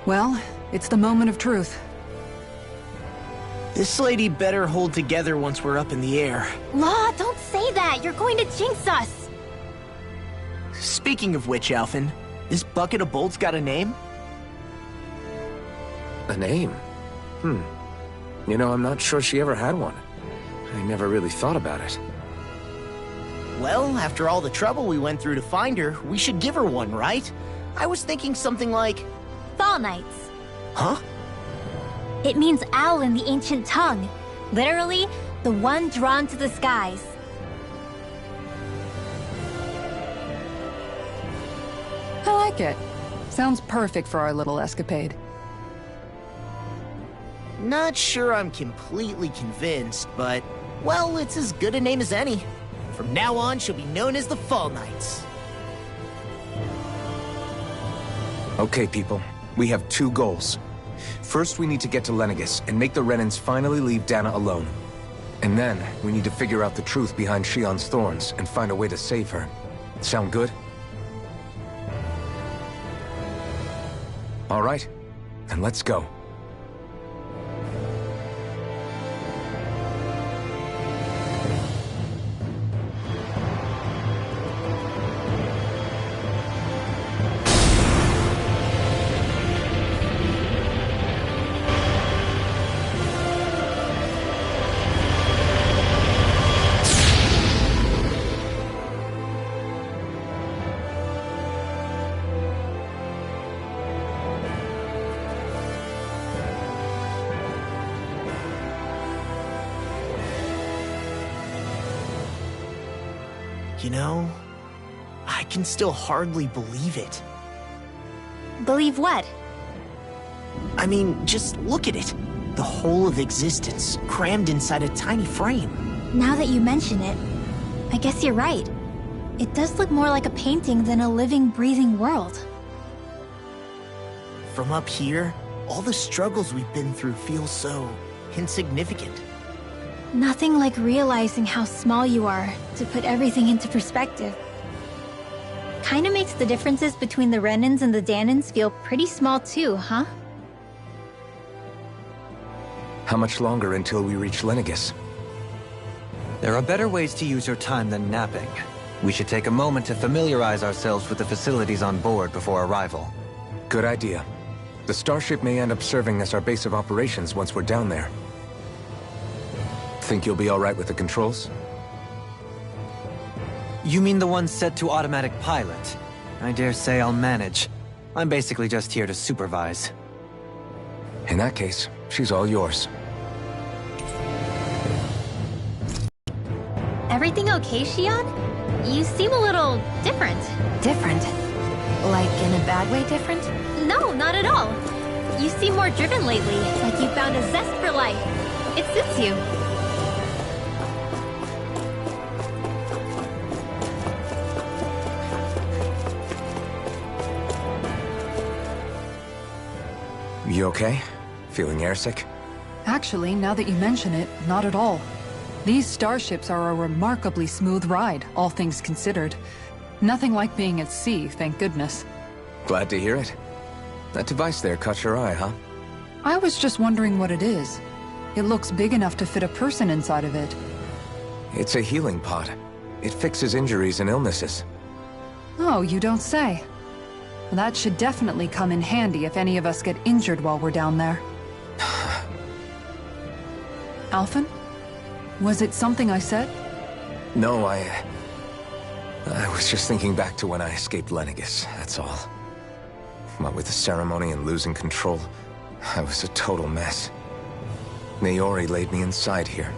Well, it's the moment of truth. This lady better hold together once we're up in the air. Law, don't say that! You're going to jinx us! Speaking of which, Alphen, this bucket of bolts got a name? A name? You know, I'm not sure she ever had one. I never really thought about it. Well, after all the trouble we went through to find her, we should give her one, right? I was thinking something like... Fall Knights. Huh? It means owl in the ancient tongue. Literally, the one drawn to the skies. I like it. Sounds perfect for our little escapade. Not sure I'm completely convinced, but... well, it's as good a name as any. From now on, she'll be known as the Fall Knights. Okay, people. We have two goals. First, we need to get to Lenegis and make the Renans finally leave Dana alone. And then, we need to figure out the truth behind Shionne's thorns and find a way to save her. Sound good? All right, then let's go. You know, I can still hardly believe it. Believe what? I mean, just look at it. The whole of existence, crammed inside a tiny frame. Now that you mention it, I guess you're right. It does look more like a painting than a living, breathing world. From up here, all the struggles we've been through feel so insignificant. Nothing like realizing how small you are to put everything into perspective. Kinda makes the differences between the Renans and the Dahnans feel pretty small too, huh? How much longer until we reach Lenegis? There are better ways to use your time than napping. We should take a moment to familiarize ourselves with the facilities on board before arrival. Good idea. The starship may end up serving as our base of operations once we're down there. Think you'll be all right with the controls? You mean the one set to automatic pilot? I dare say I'll manage. I'm basically just here to supervise. In that case, she's all yours. Everything okay, Shionne? You seem a little different. Different? Like in a bad way different? No, not at all. You seem more driven lately, like you found a zest for life. It suits you. You okay? Feeling airsick? Actually, now that you mention it, not at all. These starships are a remarkably smooth ride, all things considered. Nothing like being at sea, thank goodness. Glad to hear it. That device there caught your eye, huh? I was just wondering what it is. It looks big enough to fit a person inside of it. It's a healing pod. It fixes injuries and illnesses. Oh, you don't say. That should definitely come in handy if any of us get injured while we're down there. Alphen? Was it something I said? No, I was just thinking back to when I escaped Lenegis, that's all. What with the ceremony and losing control, I was a total mess. Naori laid me inside here.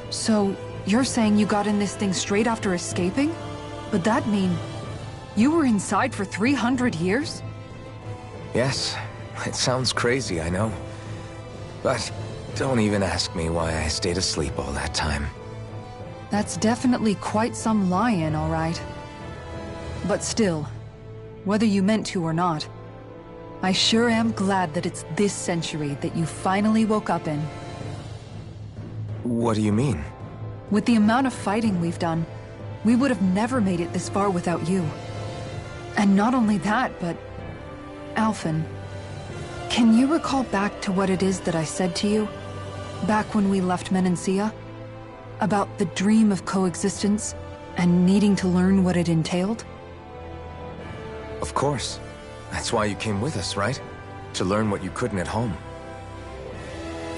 So, you're saying you got in this thing straight after escaping? But that mean... you were inside for 300 years? Yes, it sounds crazy, I know. But don't even ask me why I stayed asleep all that time. That's definitely quite some lie-in, all right. But still, whether you meant to or not, I sure am glad that it's this century that you finally woke up in. What do you mean? With the amount of fighting we've done, we would have never made it this far without you. And not only that, but... Alphen, Can you recall back to what it is that I said to you? Back when we left Menancia? About the dream of coexistence and needing to learn what it entailed? Of course. That's why you came with us, right? To learn what you couldn't at home.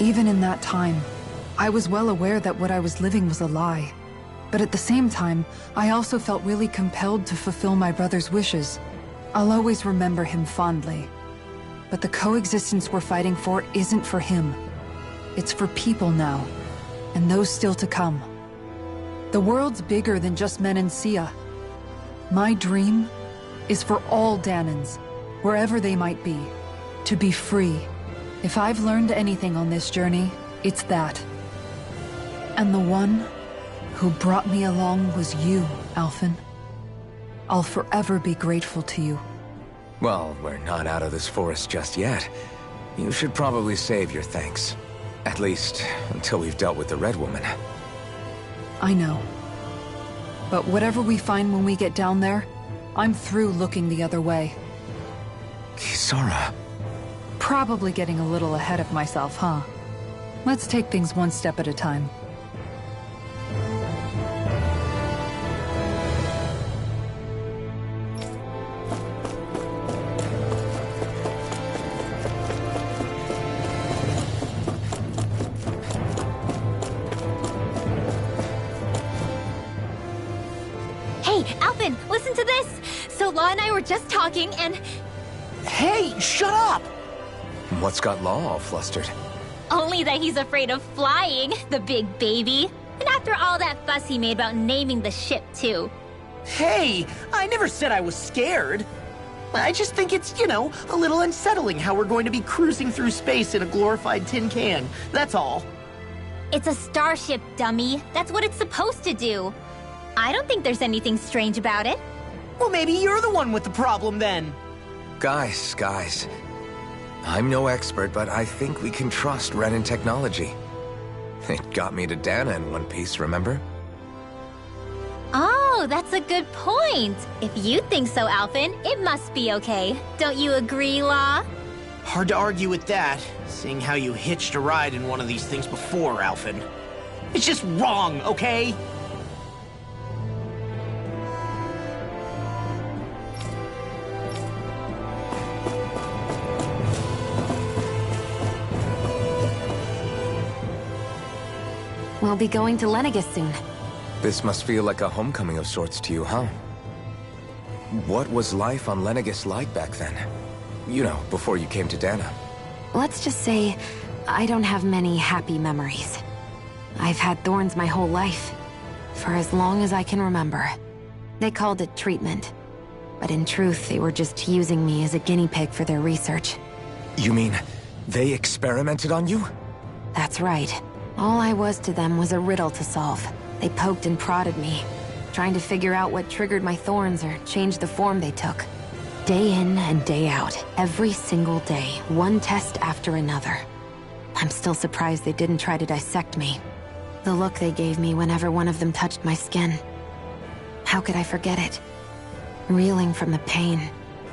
Even in that time, I was well aware that what I was living was a lie. But at the same time, I also felt really compelled to fulfill my brother's wishes. I'll always remember him fondly. But the coexistence we're fighting for isn't for him. It's for people now, and those still to come. The world's bigger than just Menancia. My dream is for all Dahnans, wherever they might be, to be free. If I've learned anything on this journey, it's that. And the one who brought me along was you, Alphen. I'll forever be grateful to you. Well, we're not out of this forest just yet. You should probably save your thanks. At least, until we've dealt with the Red Woman. I know. But whatever we find when we get down there, I'm through looking the other way. Kisara. Probably getting a little ahead of myself, huh? Let's take things one step at a time. Hey, Alphen, listen to this! So Law and I were just talking and... Hey, shut up! What's got Law all flustered? Only that he's afraid of flying, the big baby. And after all that fuss he made about naming the ship, too. Hey, I never said I was scared. I just think it's, you know, a little unsettling how we're going to be cruising through space in a glorified tin can. That's all. It's a starship, dummy. That's what it's supposed to do. I don't think there's anything strange about it. Well, maybe you're the one with the problem then. Guys. I'm no expert, but I think we can trust Renan technology. It got me to Dahna in one piece, remember? Oh, that's a good point. If you think so, Alphen, it must be okay. Don't you agree, Law? Hard to argue with that, seeing how you hitched a ride in one of these things before, Alphen. It's just wrong, okay? We'll be going to Lenegis soon. This must feel like a homecoming of sorts to you, huh? What was life on Lenegis like back then? You know, before you came to Dahna. Let's just say, I don't have many happy memories. I've had thorns my whole life, for as long as I can remember. They called it treatment, but in truth, they were just using me as a guinea pig for their research. You mean, they experimented on you? That's right. All I was to them was a riddle to solve. They poked and prodded me, trying to figure out what triggered my thorns or changed the form they took. Day in and day out, every single day, one test after another. I'm still surprised they didn't try to dissect me. The look they gave me whenever one of them touched my skin. How could I forget it? Reeling from the pain,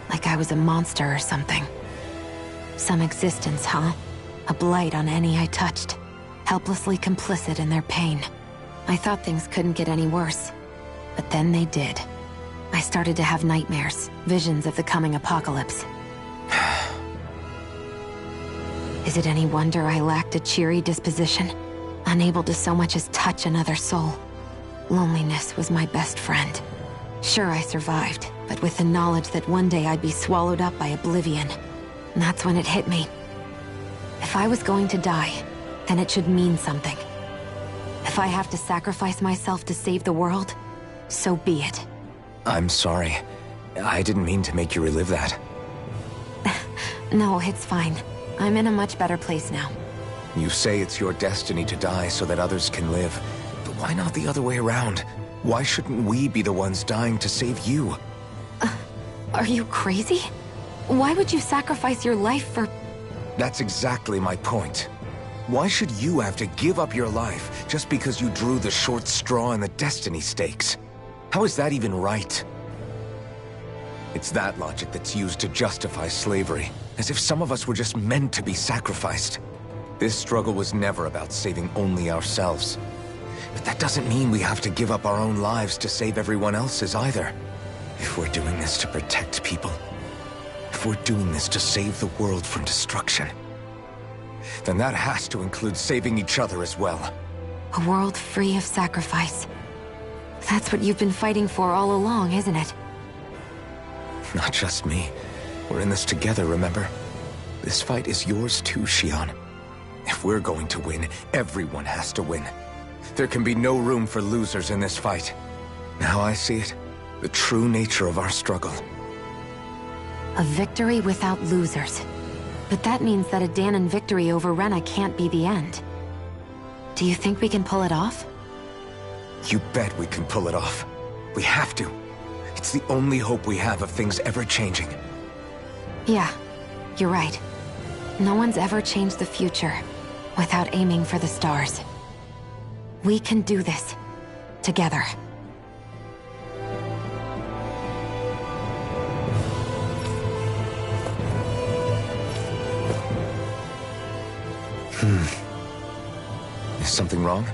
like I was a monster or something. Some existence, huh? A blight on any I touched. Helplessly complicit in their pain. I thought things couldn't get any worse, but then they did. I started to have nightmares, visions of the coming apocalypse. Is it any wonder I lacked a cheery disposition? Unable to so much as touch another soul. Loneliness was my best friend. Sure, I survived, but with the knowledge that one day I'd be swallowed up by oblivion. And that's when it hit me. If I was going to die, then it should mean something. If I have to sacrifice myself to save the world, so be it. I'm sorry. I didn't mean to make you relive that. No, it's fine. I'm in a much better place now. You say it's your destiny to die so that others can live. But why not the other way around? Why shouldn't we be the ones dying to save you? Are you crazy? Why would you sacrifice your life for... That's exactly my point. Why should you have to give up your life just because you drew the short straw in the destiny stakes? How is that even right? It's that logic that's used to justify slavery. As if some of us were just meant to be sacrificed. This struggle was never about saving only ourselves. But that doesn't mean we have to give up our own lives to save everyone else's either. If we're doing this to protect people, if we're doing this to save the world from destruction, then that has to include saving each other as well. A world free of sacrifice. That's what you've been fighting for all along, isn't it? Not just me. We're in this together, remember? This fight is yours too, Xion. If we're going to win, everyone has to win. There can be no room for losers in this fight. Now I see it. The true nature of our struggle. A victory without losers. But that means that a Dahnan victory over Rena can't be the end. Do you think we can pull it off? You bet we can pull it off. We have to. It's the only hope we have of things ever changing. Yeah, you're right. No one's ever changed the future without aiming for the stars. We can do this. Together. Is something wrong?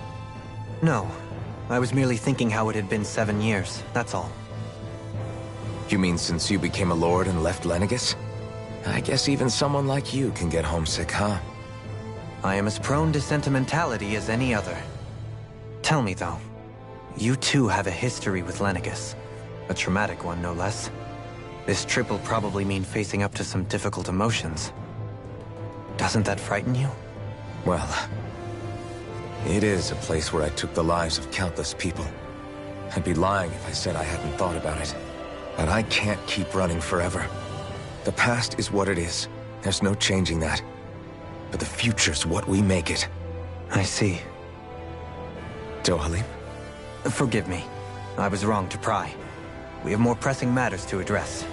No. I was merely thinking how it had been 7 years, that's all. You mean since you became a lord and left Lenegis? I guess even someone like you can get homesick, huh? I am as prone to sentimentality as any other. Tell me, though, you too have a history with Lenegis. A traumatic one, no less. This trip will probably mean facing up to some difficult emotions. Doesn't that frighten you? Well, it is a place where I took the lives of countless people. I'd be lying if I said I hadn't thought about it. But I can't keep running forever. The past is what it is. There's no changing that. But the future's what we make it. I see. Dohalim? Forgive me. I was wrong to pry. We have more pressing matters to address.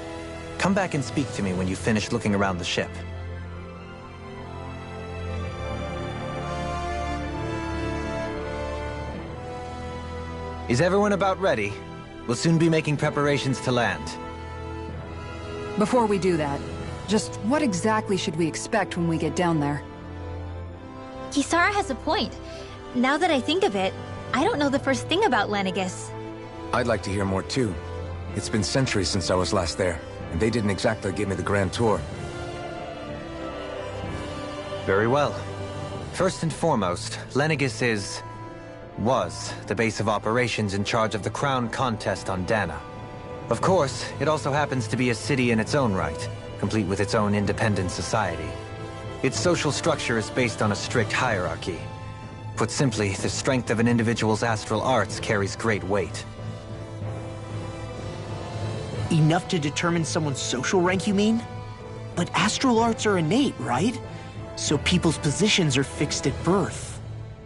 Come back and speak to me when you finish looking around the ship. Is everyone about ready? We'll soon be making preparations to land. Before we do that, just what exactly should we expect when we get down there? Kisara has a point. Now that I think of it, I don't know the first thing about Lenegis. I'd like to hear more too. It's been centuries since I was last there, and they didn't exactly give me the grand tour. Very well. First and foremost, Lenegis was the base of operations in charge of the crown contest on Dahna. Of course, it also happens to be a city in its own right, complete with its own independent society. Its social structure is based on a strict hierarchy. Put simply, the strength of an individual's astral arts carries great weight. Enough to determine someone's social rank, you mean? But astral arts are innate, right? So people's positions are fixed at birth.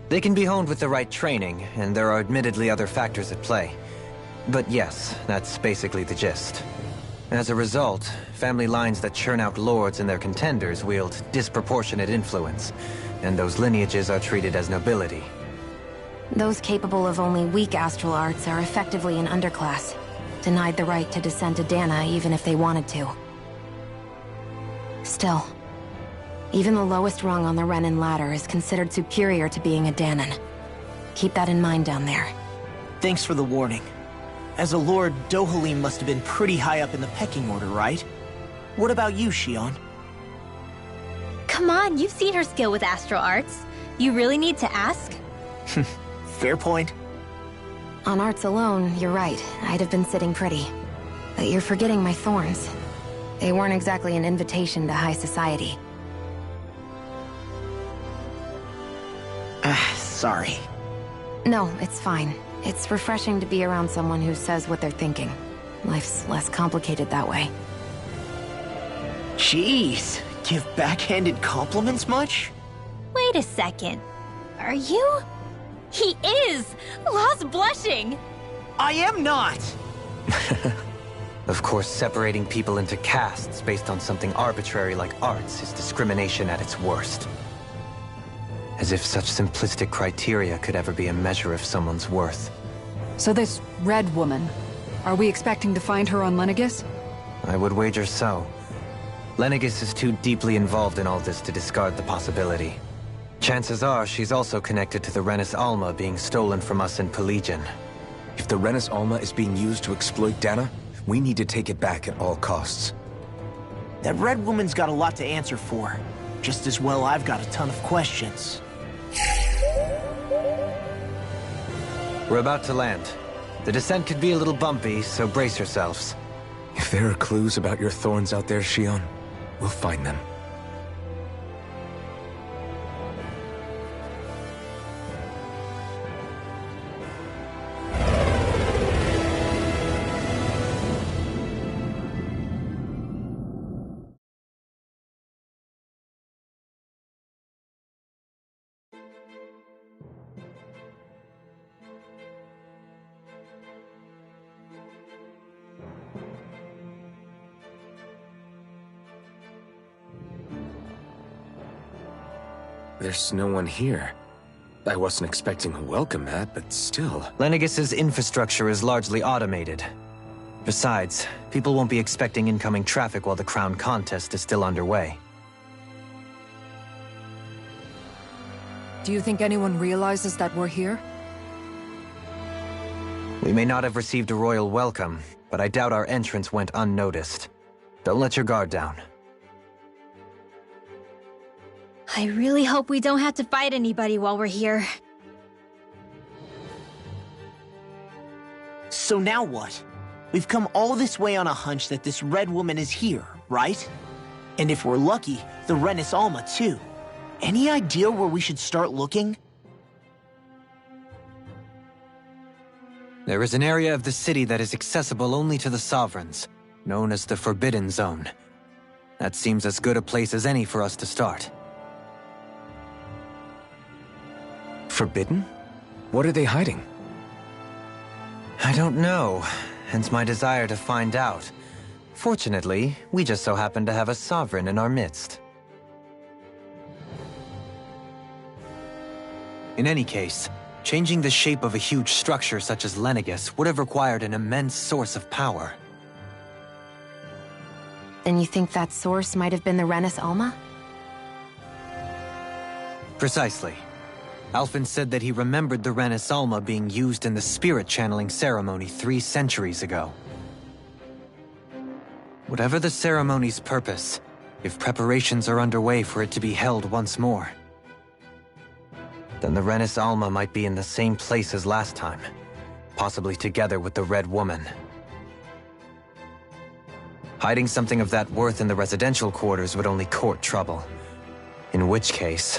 They can be honed with the right training, and there are admittedly other factors at play. But yes, that's basically the gist. As a result, family lines that churn out lords and their contenders wield disproportionate influence, and those lineages are treated as nobility. Those capable of only weak astral arts are effectively an underclass, denied the right to descend to Dahna even if they wanted to. Still, even the lowest rung on the Renan ladder is considered superior to being a Dahnan. Keep that in mind down there. Thanks for the warning. As a lord, Dohalim must have been pretty high up in the pecking order, right? What about you, Xion? Come on, you've seen her skill with astral arts. You really need to ask? Fair point. On arts alone, you're right. I'd have been sitting pretty. But you're forgetting my thorns. They weren't exactly an invitation to high society. Sorry. No, it's fine. It's refreshing to be around someone who says what they're thinking. Life's less complicated that way. Jeez, give backhanded compliments much? Wait a second. Are you? He is! Lost blushing! I am not! Of course, separating people into castes based on something arbitrary like arts is discrimination at its worst. As if such simplistic criteria could ever be a measure of someone's worth. So this Red Woman, are we expecting to find her on Lenegis? I would wager so. Lenegis is too deeply involved in all this to discard the possibility. Chances are she's also connected to the Renis Alma being stolen from us in Pelegion. If the Renis Alma is being used to exploit Dana, we need to take it back at all costs. That Red Woman's got a lot to answer for. Just as well I've got a ton of questions. We're about to land. The descent could be a little bumpy, so brace yourselves. If there are clues about your thorns out there, Shion, we'll find them. There's no one here. I wasn't expecting a welcome mat, but still. Lenegis's infrastructure is largely automated. Besides, people won't be expecting incoming traffic while the crown contest is still underway. Do you think anyone realizes that we're here? We may not have received a royal welcome, but I doubt our entrance went unnoticed. Don't let your guard down. I really hope we don't have to fight anybody while we're here. So now what? We've come all this way on a hunch that this Red Woman is here, right? And if we're lucky, the Renis Alma too. Any idea where we should start looking? There is an area of the city that is accessible only to the Sovereigns, known as the Forbidden Zone. That seems as good a place as any for us to start. Forbidden? What are they hiding? I don't know, hence my desire to find out. Fortunately, we just so happen to have a Sovereign in our midst. In any case, changing the shape of a huge structure such as Lenegis would have required an immense source of power. Then you think that source might have been the Renis Alma? Precisely. Alphen said that he remembered the Renis Alma being used in the spirit channeling ceremony 3 centuries ago. Whatever the ceremony's purpose, if preparations are underway for it to be held once more, then the Renis Alma might be in the same place as last time, possibly together with the Red Woman. Hiding something of that worth in the residential quarters would only court trouble. In which case...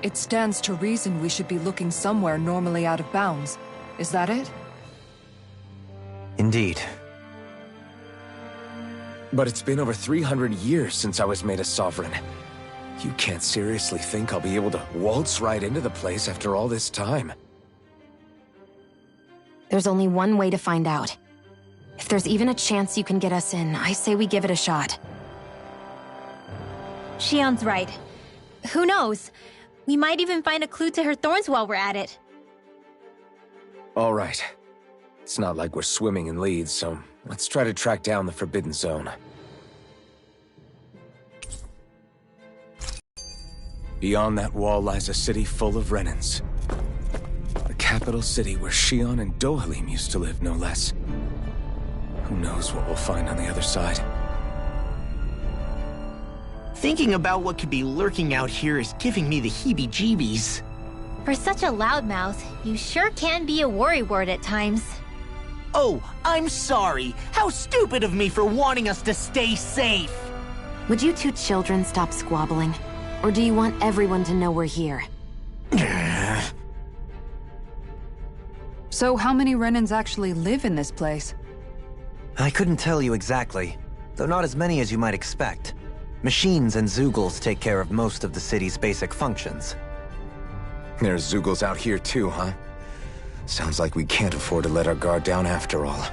It stands to reason we should be looking somewhere normally out of bounds. Is that it? Indeed. But it's been over 300 years since I was made a Sovereign. You can't seriously think I'll be able to waltz right into the place after all this time. There's only one way to find out. If there's even a chance you can get us in, I say we give it a shot. Shion's right. Who knows? We might even find a clue to her thorns while we're at it. All right. It's not like we're swimming in leads, so let's try to track down the Forbidden Zone. Beyond that wall lies a city full of Renins. The capital city where Shion and Dohalim used to live, no less. Who knows what we'll find on the other side? Thinking about what could be lurking out here is giving me the heebie-jeebies. For such a loudmouth, you sure can be a worrywart at times. Oh, I'm sorry. How stupid of me for wanting us to stay safe. Would you two children stop squabbling? Or do you want everyone to know we're here? So how many Renins actually live in this place? I couldn't tell you exactly, though not as many as you might expect. Machines and Zeugles take care of most of the city's basic functions. There's Zeugles out here too, huh? Sounds like we can't afford to let our guard down after all.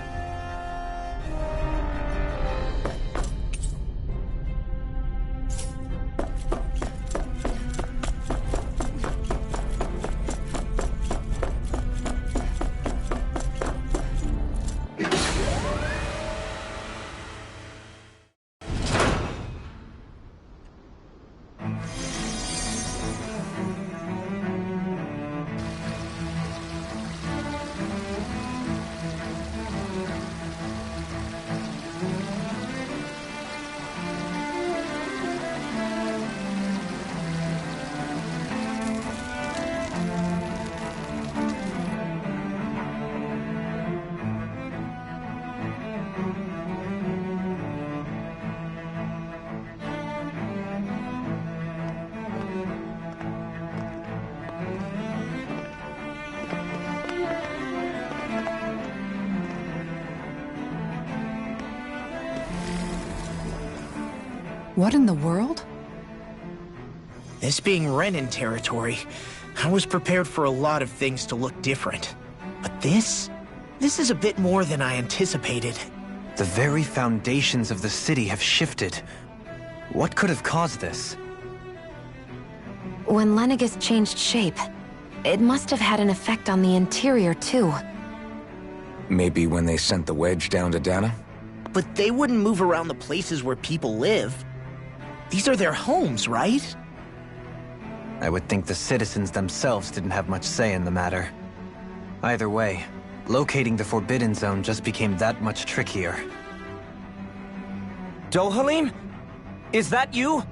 What in the world? This being Renan territory, I was prepared for a lot of things to look different. But this is a bit more than I anticipated. The very foundations of the city have shifted. What could have caused this? When Lenegis changed shape, it must have had an effect on the interior, too. Maybe when they sent the wedge down to Dana? But they wouldn't move around the places where people live. These are their homes, right? I would think the citizens themselves didn't have much say in the matter. Either way, locating the Forbidden Zone just became that much trickier. Dohalim? Is that you?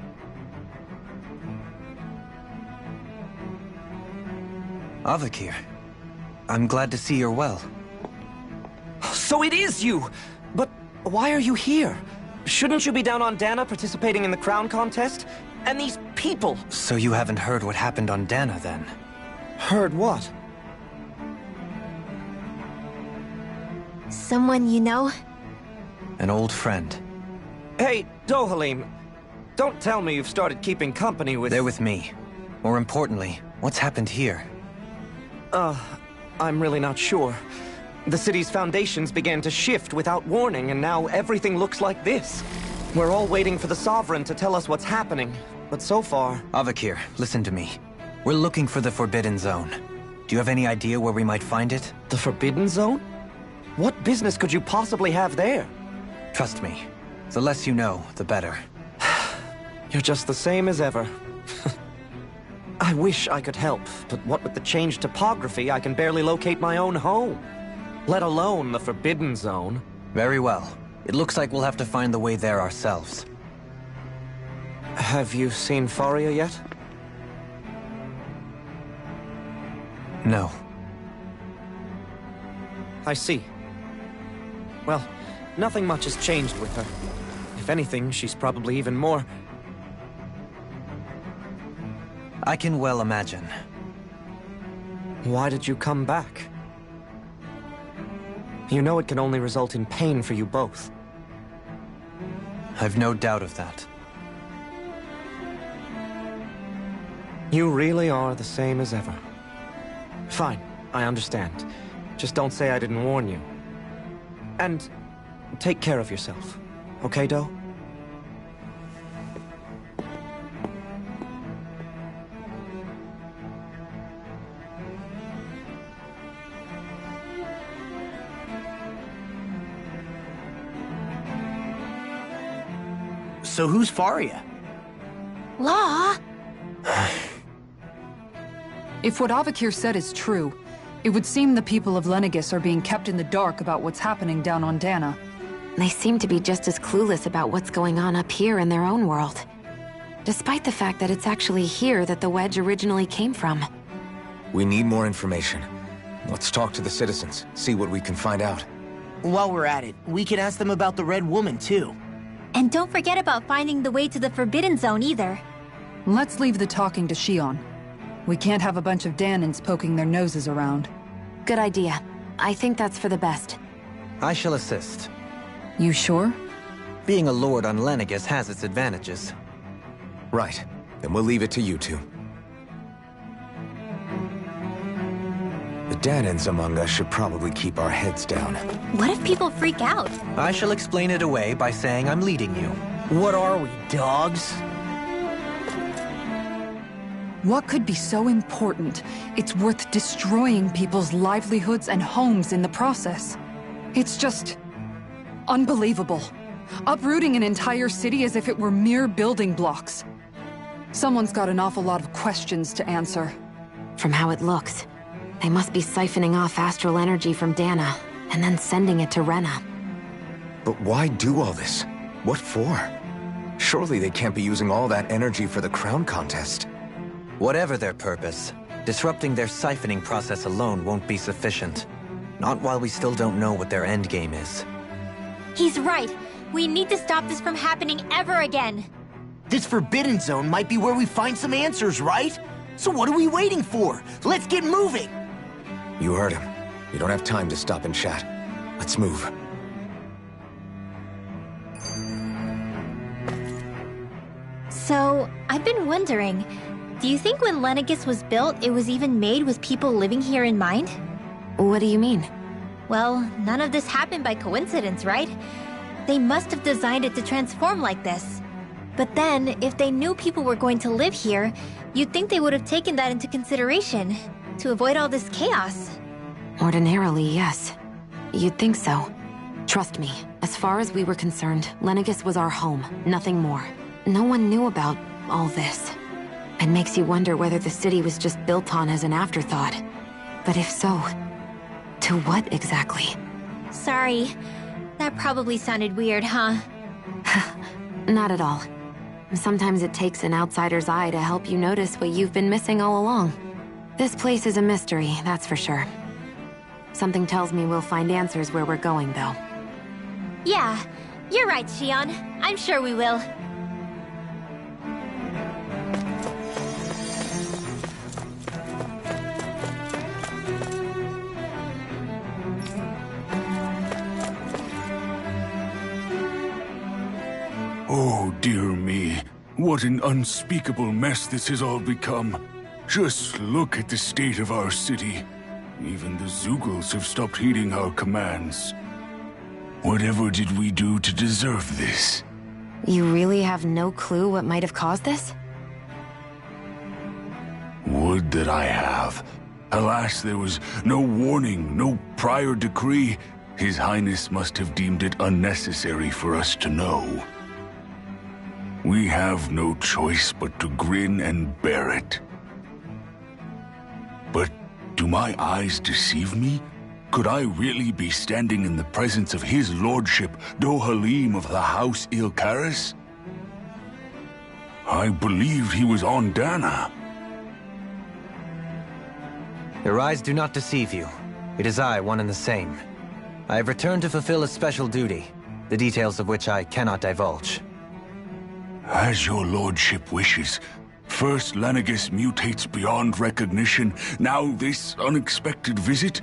Avakir, I'm glad to see you're well. So it is you! But why are you here? Shouldn't you be down on Dana participating in the crown contest? And these people! So you haven't heard what happened on Dana, then? Heard what? Someone you know? An old friend. Hey, Dohalim, don't tell me you've started keeping company with... They're with me. More importantly, what's happened here? I'm really not sure. The city's foundations began to shift without warning, and now everything looks like this. We're all waiting for the Sovereign to tell us what's happening, but so far... Avakir, listen to me. We're looking for the Forbidden Zone. Do you have any idea where we might find it? The Forbidden Zone? What business could you possibly have there? Trust me. The less you know, the better. You're just the same as ever. I wish I could help, but what with the changed topography, I can barely locate my own home. Let alone the Forbidden Zone. Very well. It looks like we'll have to find the way there ourselves. Have you seen Faria yet? No. I see. Well, nothing much has changed with her. If anything, she's probably even more... I can well imagine. Why did you come back? You know it can only result in pain for you both. I've no doubt of that. You really are the same as ever. Fine, I understand. Just don't say I didn't warn you. And take care of yourself. Okay, Do? So who's Faria? Law? If what Avakir said is true, it would seem the people of Lenegis are being kept in the dark about what's happening down on Dana. They seem to be just as clueless about what's going on up here in their own world. Despite the fact that it's actually here that the wedge originally came from. We need more information. Let's talk to the citizens, see what we can find out. While we're at it, we can ask them about the Red Woman, too. And don't forget about finding the way to the Forbidden Zone either. Let's leave the talking to Shion. We can't have a bunch of Danans poking their noses around. Good idea. I think that's for the best. I shall assist. You sure? Being a lord on Lenegis has its advantages. Right. Then we'll leave it to you two. The Danans among us should probably keep our heads down. What if people freak out? I shall explain it away by saying I'm leading you. What are we, dogs? What could be so important? It's worth destroying people's livelihoods and homes in the process. It's just... unbelievable. Uprooting an entire city as if it were mere building blocks. Someone's got an awful lot of questions to answer. From how it looks, they must be siphoning off astral energy from Dana, and then sending it to Rena. But why do all this? What for? Surely they can't be using all that energy for the crown contest. Whatever their purpose, disrupting their siphoning process alone won't be sufficient. Not while we still don't know what their endgame is. He's right. We need to stop this from happening ever again. This Forbidden Zone might be where we find some answers, right? So what are we waiting for? Let's get moving! You heard him. We don't have time to stop and chat. Let's move. So, I've been wondering, do you think when Lenegis was built, it was even made with people living here in mind? What do you mean? Well, none of this happened by coincidence, right? They must have designed it to transform like this. But then, if they knew people were going to live here, you'd think they would have taken that into consideration, to avoid all this chaos. Ordinarily, yes. You'd think so. Trust me, as far as we were concerned, Lenegis was our home, nothing more. No one knew about all this. It makes you wonder whether the city was just built on as an afterthought. But if so, to what exactly? Sorry. That probably sounded weird, huh? Not at all. Sometimes it takes an outsider's eye to help you notice what you've been missing all along. This place is a mystery, that's for sure. Something tells me we'll find answers where we're going, though. Yeah, you're right, Xion. I'm sure we will. Oh, dear me. What an unspeakable mess this has all become. Just look at the state of our city. Even the Zeugles have stopped heeding our commands. Whatever did we do to deserve this? You really have no clue what might have caused this? Would that I have. Alas, there was no warning, no prior decree. His Highness must have deemed it unnecessary for us to know. We have no choice but to grin and bear it. But do my eyes deceive me? Could I really be standing in the presence of his lordship, Dohalim of the House Ylcaris? I believed he was on Dana. Your eyes do not deceive you. It is I, one and the same. I have returned to fulfill a special duty, the details of which I cannot divulge. As your lordship wishes. First Lenegis mutates beyond recognition, now this unexpected visit.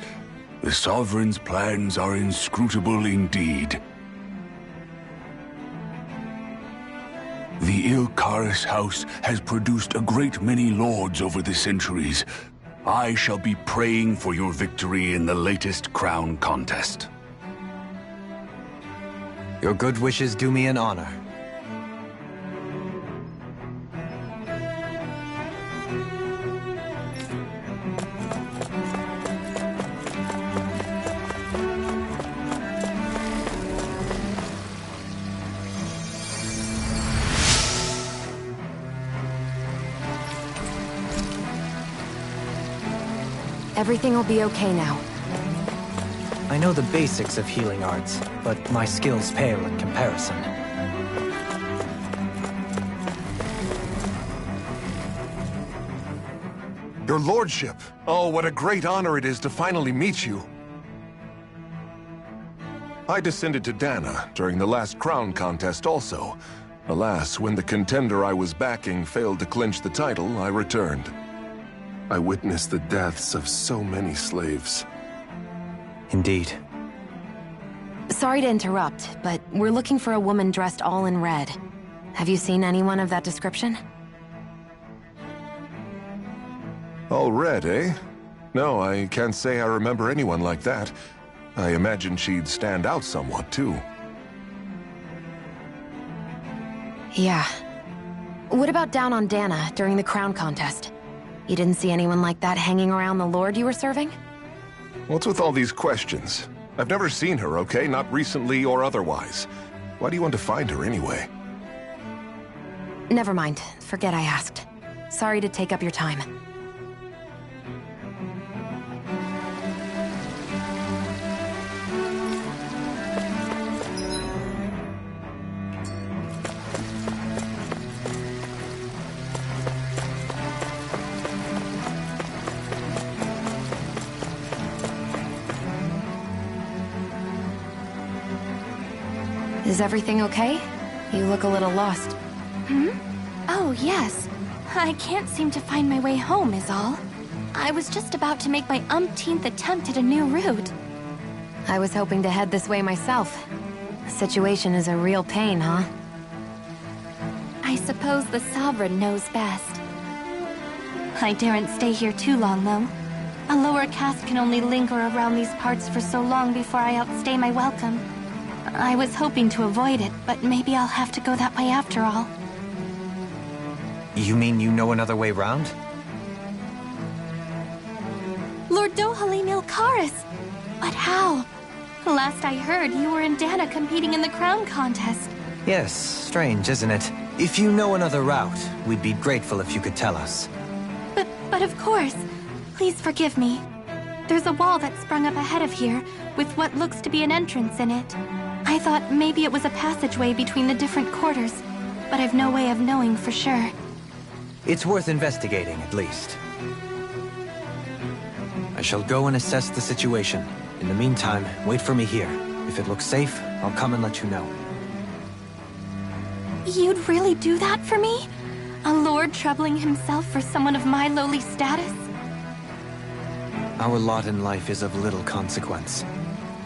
The Sovereign's plans are inscrutable indeed. The Ylcaris House has produced a great many lords over the centuries. I shall be praying for your victory in the latest crown contest. Your good wishes do me an honor. Everything will be okay now. I know the basics of healing arts, but my skills pale in comparison. Your lordship! Oh, what a great honor it is to finally meet you! I descended to Dana during the last crown contest also. Alas, when the contender I was backing failed to clinch the title, I returned. I witnessed the deaths of so many slaves. Indeed. Sorry to interrupt, but we're looking for a woman dressed all in red. Have you seen anyone of that description? All red, eh? No, I can't say I remember anyone like that. I imagine she'd stand out somewhat, too. Yeah. What about down on Dana during the crown contest? You didn't see anyone like that hanging around the lord you were serving? What's with all these questions? I've never seen her, okay? Not recently or otherwise. Why do you want to find her anyway? Never mind. Forget I asked. Sorry to take up your time. Is everything okay? You look a little lost. Oh, yes. I can't seem to find my way home, is all. I was just about to make my umpteenth attempt at a new route. I was hoping to head this way myself. The situation is a real pain, huh? I suppose the Sovereign knows best. I daren't stay here too long, though. A lower caste can only linger around these parts for so long before I outstay my welcome. I was hoping to avoid it, but maybe I'll have to go that way after all. You mean you know another way round? Lord Dohalim Ilkaris! But how? Last I heard, you were in Dana competing in the crown contest. Yes, strange, isn't it? If you know another route, we'd be grateful if you could tell us. But of course. Please forgive me. There's a wall that sprung up ahead of here, with what looks to be an entrance in it. I thought maybe it was a passageway between the different quarters, but I've no way of knowing for sure. It's worth investigating, at least. I shall go and assess the situation. In the meantime, wait for me here. If it looks safe, I'll come and let you know. You'd really do that for me? A lord troubling himself for someone of my lowly status? Our lot in life is of little consequence.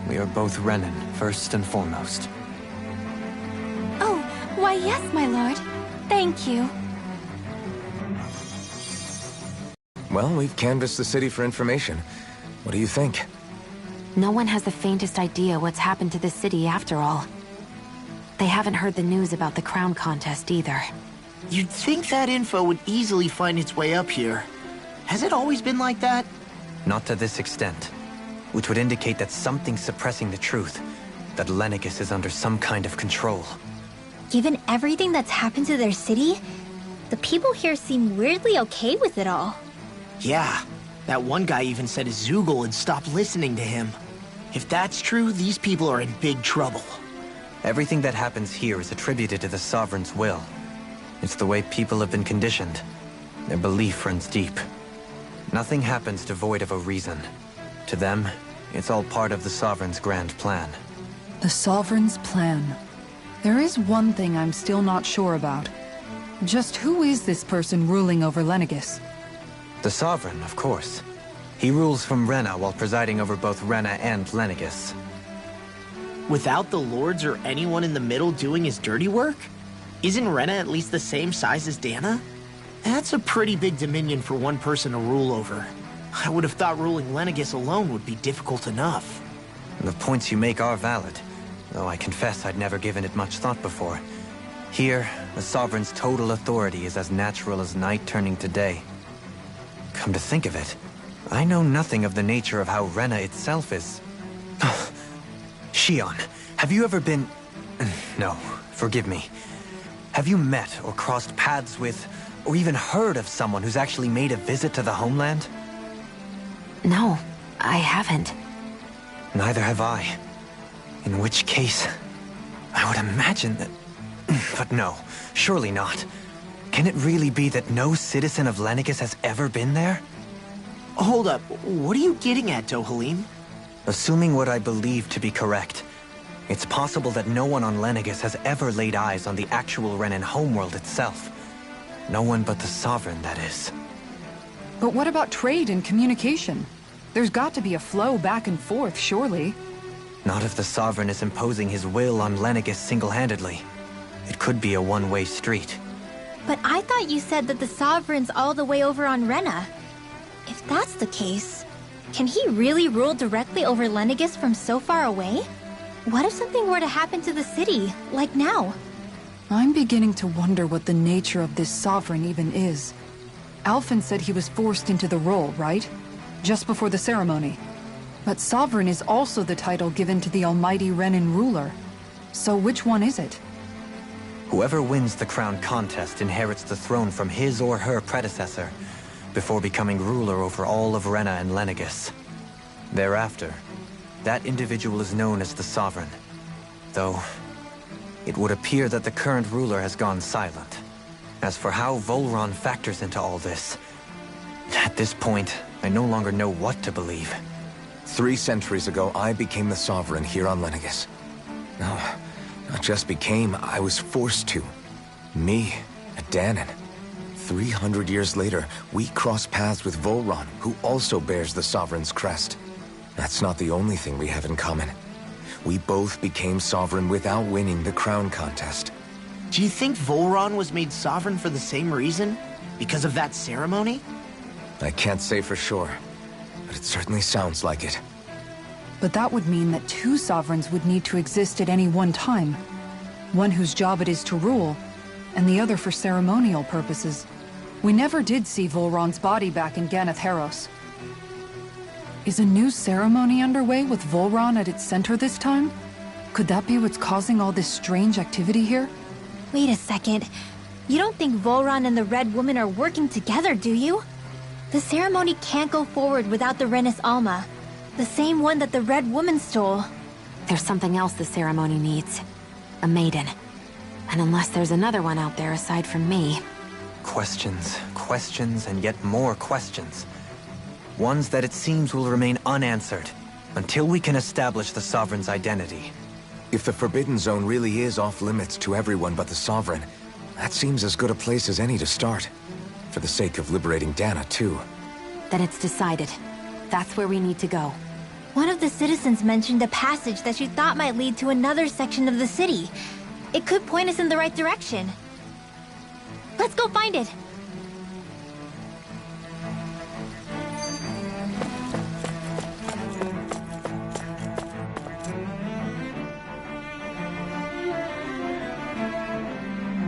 We are both Renan, first and foremost. Oh, why yes, my lord. Thank you. Well, we've canvassed the city for information. What do you think? No one has the faintest idea what's happened to the city after all. They haven't heard the news about the crown contest either. You'd think that info would easily find its way up here. Has it always been like that? Not to this extent. Which would indicate that something's suppressing the truth. That Lenegis is under some kind of control. Given everything that's happened to their city, the people here seem weirdly okay with it all. Yeah, that one guy even said his Zoogle had stopped listening to him. If that's true, these people are in big trouble. Everything that happens here is attributed to the Sovereign's will. It's the way people have been conditioned. Their belief runs deep. Nothing happens devoid of a reason. To them, it's all part of the Sovereign's grand plan. The Sovereign's plan. There is one thing I'm still not sure about. Just who is this person ruling over Lenegis? The Sovereign, of course. He rules from Rena while presiding over both Rena and Lenegis. Without the lords or anyone in the middle doing his dirty work? Isn't Rena at least the same size as Dana? That's a pretty big dominion for one person to rule over. I would have thought ruling Lenegis alone would be difficult enough. The points you make are valid, though I confess I'd never given it much thought before. Here, the Sovereign's total authority is as natural as night turning to day. Come to think of it, I know nothing of the nature of how Rena itself is. Shion, have you ever been... No, forgive me. Have you met or crossed paths with, or even heard of someone who's actually made a visit to the homeland? No, I haven't. Neither have I. In which case, I would imagine that... But no, surely not. Can it really be that no citizen of Lenegis has ever been there? Hold up, what are you getting at, Dohalim? Assuming what I believe to be correct, it's possible that no one on Lenegis has ever laid eyes on the actual Renan homeworld itself. No one but the Sovereign, that is. But what about trade and communication? There's got to be a flow back and forth, surely. Not if the Sovereign is imposing his will on Lenegis single-handedly. It could be a one-way street. But I thought you said that the Sovereign's all the way over on Rena. If that's the case, can he really rule directly over Lenegis from so far away? What if something were to happen to the city, like now? I'm beginning to wonder what the nature of this Sovereign even is. Alphen said he was forced into the role, right? Just before the ceremony. But Sovereign is also the title given to the almighty Renan ruler. So which one is it? Whoever wins the crown contest inherits the throne from his or her predecessor, before becoming ruler over all of Rena and Lenegis. Thereafter, that individual is known as the Sovereign. Though, it would appear that the current ruler has gone silent. As for how Volron factors into all this, at this point, I no longer know what to believe. 3 centuries ago, I became the Sovereign here on Lenegis. No, not just became, I was forced to. Me, a Danan. 300 years later, we cross paths with Volron, who also bears the Sovereign's crest. That's not the only thing we have in common. We both became Sovereign without winning the crown contest. Do you think Volron was made sovereign for the same reason? Because of that ceremony? I can't say for sure, but it certainly sounds like it. But that would mean that two sovereigns would need to exist at any one time. One whose job it is to rule, and the other for ceremonial purposes. We never did see Volron's body back in Ganath Haros. Is a new ceremony underway with Volron at its center this time? Could that be what's causing all this strange activity here? Wait a second. You don't think Volron and the Red Woman are working together, do you? The ceremony can't go forward without the Renis Alma. The same one that the Red Woman stole. There's something else the ceremony needs. A maiden. And unless there's another one out there aside from me... Questions, questions, and yet more questions. Ones that it seems will remain unanswered, until we can establish the Sovereign's identity. If the Forbidden Zone really is off-limits to everyone but the Sovereign, that seems as good a place as any to start. For the sake of liberating Dana, too. Then it's decided. That's where we need to go. One of the citizens mentioned a passage that she thought might lead to another section of the city. It could point us in the right direction. Let's go find it!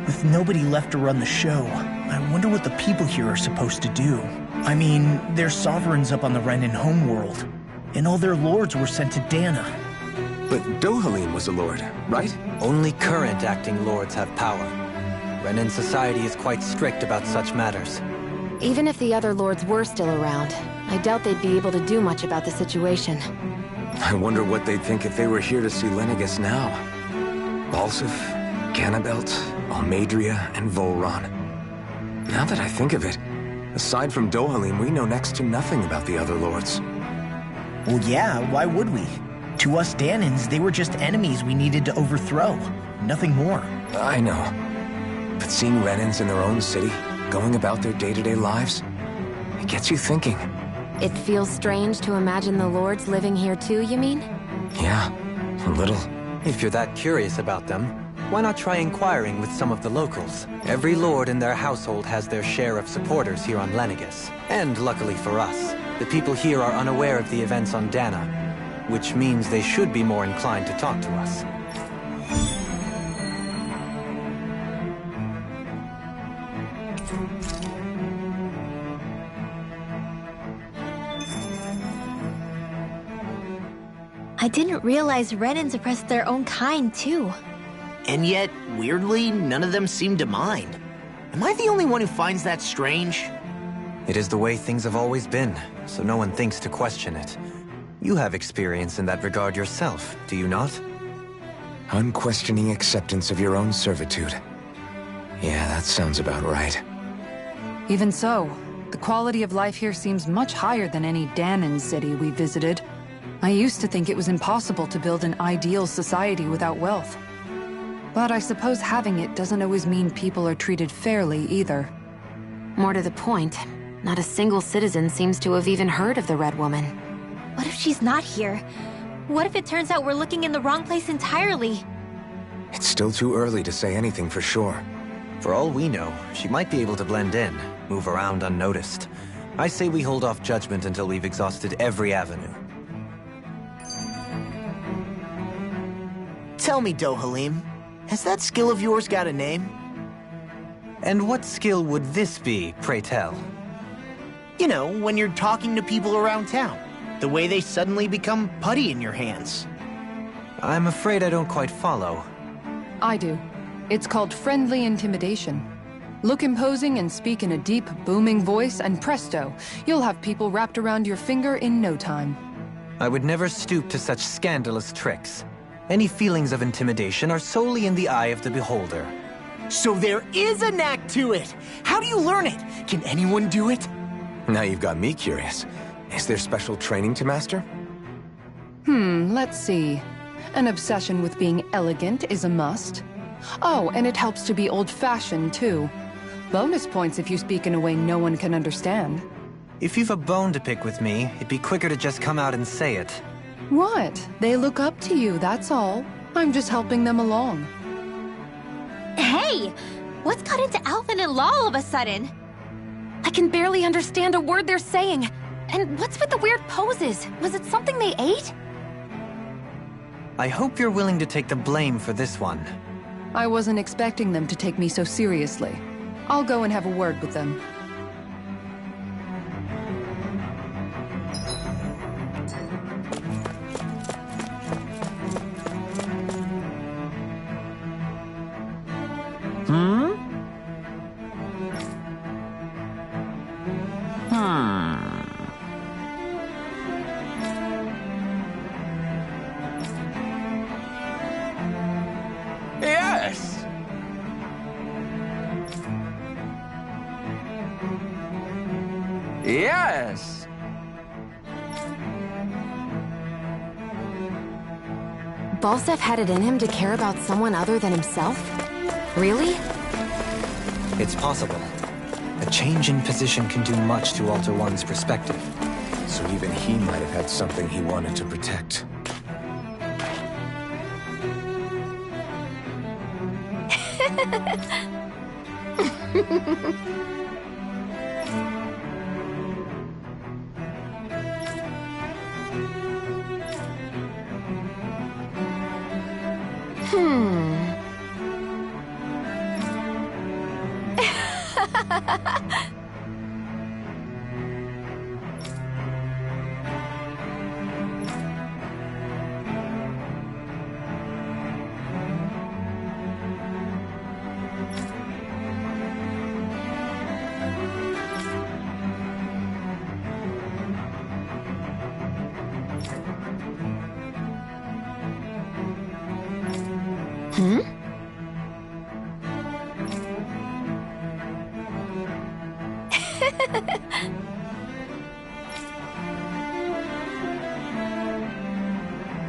With nobody left to run the show, I wonder what the people here are supposed to do. I mean, their sovereigns up on the Renan homeworld, and all their lords were sent to Dana. But Dohalim was a lord, right? Only current acting lords have power. Renan society is quite strict about such matters. Even if the other lords were still around, I doubt they'd be able to do much about the situation. I wonder what they'd think if they were here to see Lenegis now. Balsif, Ganabelt, Almadria, and Volron. Now that I think of it, aside from Dohalim, we know next to nothing about the other lords. Well, yeah, why would we? To us Danans, they were just enemies we needed to overthrow. Nothing more. I know. But seeing Renans in their own city, going about their day-to-day lives, it gets you thinking. It feels strange to imagine the lords living here too, you mean? Yeah, a little. If you're that curious about them, why not try inquiring with some of the locals? Every lord in their household has their share of supporters here on Lenegis. And luckily for us, the people here are unaware of the events on Dana, which means they should be more inclined to talk to us. I didn't realize Renans oppressed their own kind, too. And yet, weirdly, none of them seem to mind. Am I the only one who finds that strange? It is the way things have always been, so no one thinks to question it. You have experience in that regard yourself, do you not? Unquestioning acceptance of your own servitude. Yeah, that sounds about right. Even so, the quality of life here seems much higher than any Danan city we visited. I used to think it was impossible to build an ideal society without wealth. But I suppose having it doesn't always mean people are treated fairly either. More to the point, not a single citizen seems to have even heard of the Red Woman. What if she's not here? What if it turns out we're looking in the wrong place entirely? It's still too early to say anything for sure. For all we know, she might be able to blend in, move around unnoticed. I say we hold off judgment until we've exhausted every avenue. Tell me, Dohalim, has that skill of yours got a name? And what skill would this be, pray tell? You know, when you're talking to people around town. The way they suddenly become putty in your hands. I'm afraid I don't quite follow. I do. It's called friendly intimidation. Look imposing and speak in a deep, booming voice, and presto, you'll have people wrapped around your finger in no time. I would never stoop to such scandalous tricks. Any feelings of intimidation are solely in the eye of the beholder. So there is a knack to it! How do you learn it? Can anyone do it? Now you've got me curious. Is there special training to master? Let's see. An obsession with being elegant is a must. Oh, and it helps to be old-fashioned, too. Bonus points if you speak in a way no one can understand. If you've a bone to pick with me, it'd be quicker to just come out and say it. What? They look up to you, that's all. I'm just helping them along. Hey! What's got into Alvin and Law all of a sudden? I can barely understand a word they're saying. And what's with the weird poses? Was it something they ate? I hope you're willing to take the blame for this one. I wasn't expecting them to take me so seriously. I'll go and have a word with them. Yes! Yes! Balseph had it in him to care about someone other than himself? Really? It's possible. A change in position can do much to alter one's perspective. So even he might have had something he wanted to protect.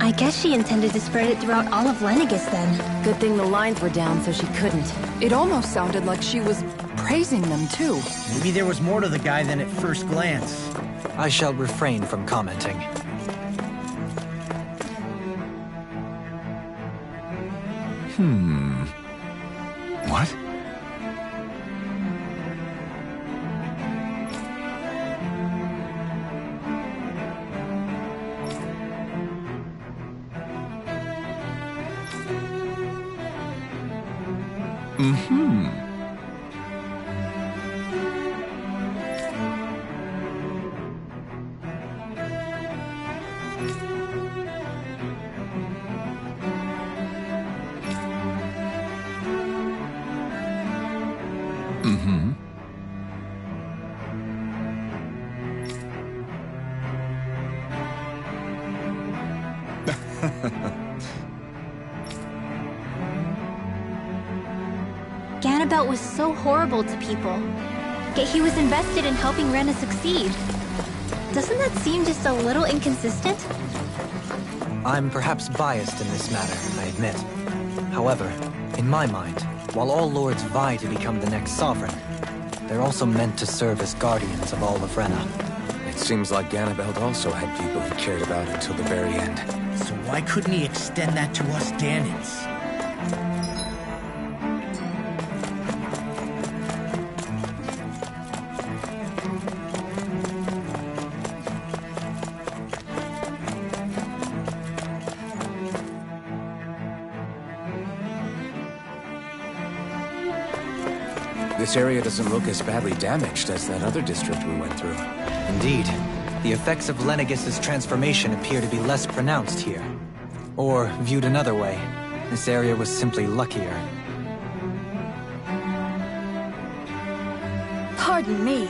I guess she intended to spread it throughout all of Lenegis then. Good thing the lines were down so she couldn't. It almost sounded like she was praising them too. Maybe there was more to the guy than at first glance. I shall refrain from commenting. What? Ganabelt was so horrible to people, yet he was invested in helping Rena succeed. Doesn't that seem just a little inconsistent? I'm perhaps biased in this matter, I admit. However, in my mind, while all lords vie to become the next sovereign, they're also meant to serve as guardians of all of Rena. It seems like Ganabelt also had people he cared about until the very end. So why couldn't he extend that to us Danans? This area doesn't look as badly damaged as that other district we went through. Indeed, the effects of Lenegis's transformation appear to be less pronounced here. Or, viewed another way, this area was simply luckier. Pardon me.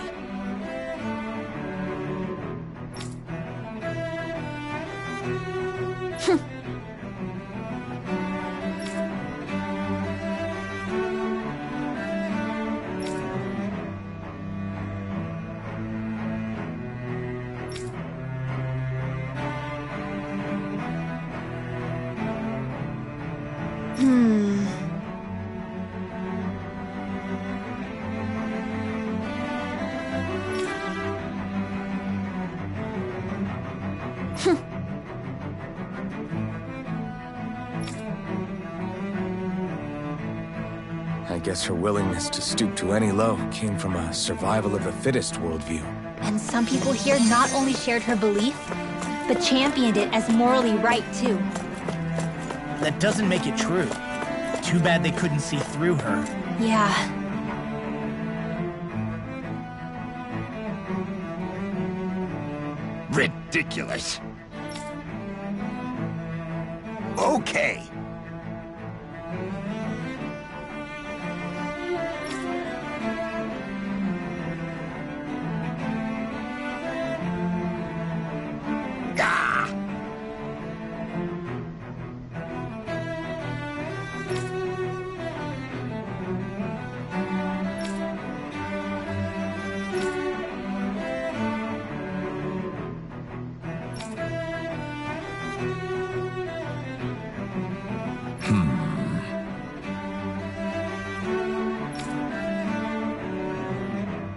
I guess her willingness to stoop to any low came from a survival of the fittest worldview. And some people here not only shared her belief, but championed it as morally right, too. That doesn't make it true. Too bad they couldn't see through her. Yeah. Ridiculous. Okay.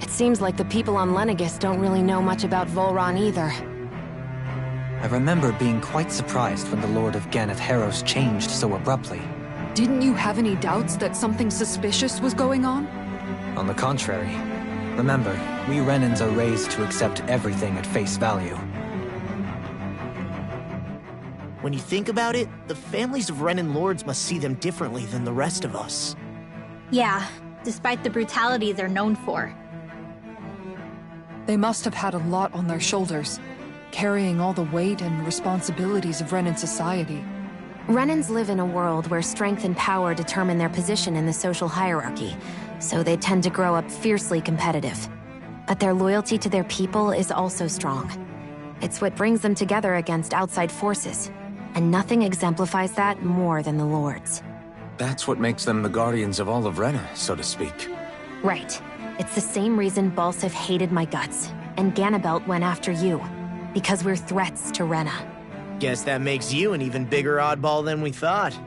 Seems like the people on Lenegis don't really know much about Volron either. I remember being quite surprised when the Lord of Ganeth Haros changed so abruptly. Didn't you have any doubts that something suspicious was going on? On the contrary. Remember, we Renans are raised to accept everything at face value. When you think about it, the families of Renan lords must see them differently than the rest of us. Yeah, despite the brutality they're known for. They must have had a lot on their shoulders, carrying all the weight and responsibilities of Renan society. Renans live in a world where strength and power determine their position in the social hierarchy, so they tend to grow up fiercely competitive. But their loyalty to their people is also strong. It's what brings them together against outside forces, and nothing exemplifies that more than the Lords. That's what makes them the guardians of all of Rena, so to speak. Right. It's the same reason Balsif hated my guts, and Ganabelt went after you. Because we're threats to Rena. Guess that makes you an even bigger oddball than we thought.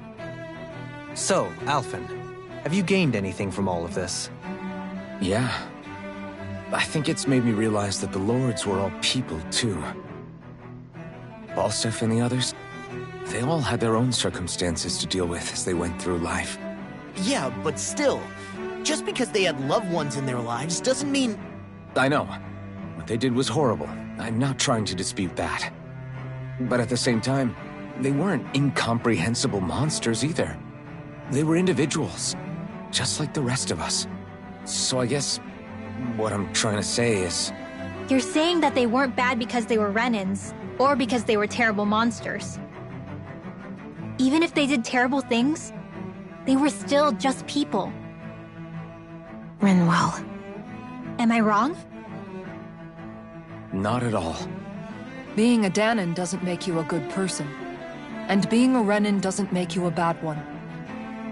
So, Alphen, have you gained anything from all of this? Yeah. I think it's made me realize that the Lords were all people, too. Balsif and the others, they all had their own circumstances to deal with as they went through life. Yeah, but still, just because they had loved ones in their lives doesn't mean... I know. What they did was horrible. I'm not trying to dispute that. But at the same time, they weren't incomprehensible monsters either. They were individuals, just like the rest of us. So I guess what I'm trying to say is... You're saying that they weren't bad because they were Renans, or because they were terrible monsters. Even if they did terrible things, they were still just people. Rinwell. Am I wrong? Not at all. Being a Dahnan doesn't make you a good person. And being a Renan doesn't make you a bad one.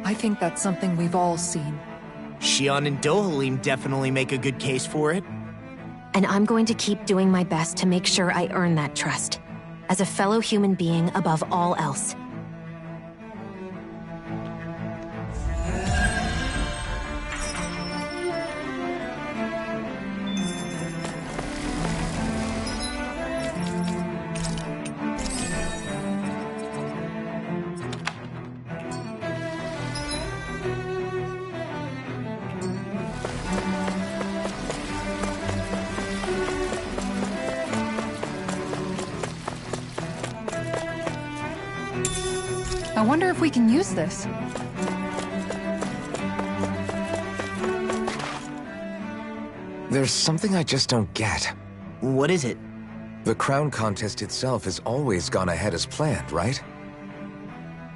I think that's something we've all seen. Xion and Dohalim definitely make a good case for it. And I'm going to keep doing my best to make sure I earn that trust. As a fellow human being above all else. I wonder if we can use this. There's something I just don't get. What is it? The crown contest itself has always gone ahead as planned, right?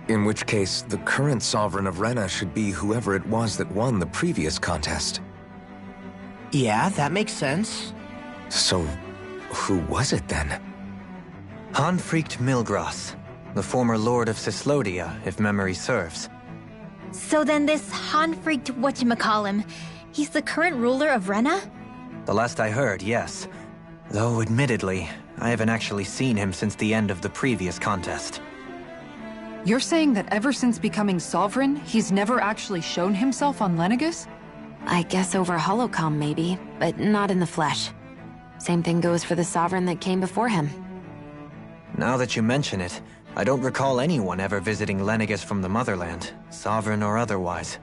In which case, the current sovereign of Rena should be whoever it was that won the previous contest. Yeah, that makes sense. So, who was it then? Hanfrikt Milgras, the former Lord of Cyslodia, if memory serves. So then this Hanfrikt whatchamacallem, he's the current ruler of Rena? The last I heard, yes. Though, admittedly, I haven't actually seen him since the end of the previous contest. You're saying that ever since becoming sovereign, he's never actually shown himself on Lenegis? I guess over Holocom maybe, but not in the flesh. Same thing goes for the sovereign that came before him. Now that you mention it, I don't recall anyone ever visiting Lenegis from the motherland, sovereign or otherwise.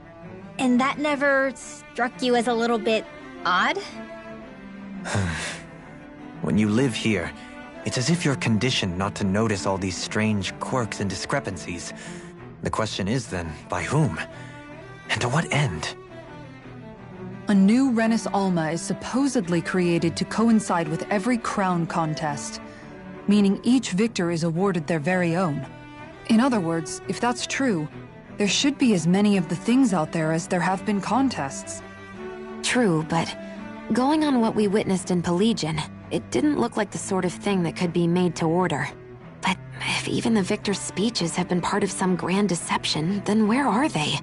And that never struck you as a little bit odd? When you live here, it's as if you're conditioned not to notice all these strange quirks and discrepancies. The question is then, by whom? And to what end? A new Renis Alma is supposedly created to coincide with every crown contest, meaning each victor is awarded their very own. In other words, if that's true, there should be as many of the things out there as there have been contests. True, but going on what we witnessed in Pelagian, it didn't look like the sort of thing that could be made to order. But if even the victor's speeches have been part of some grand deception, then where are they?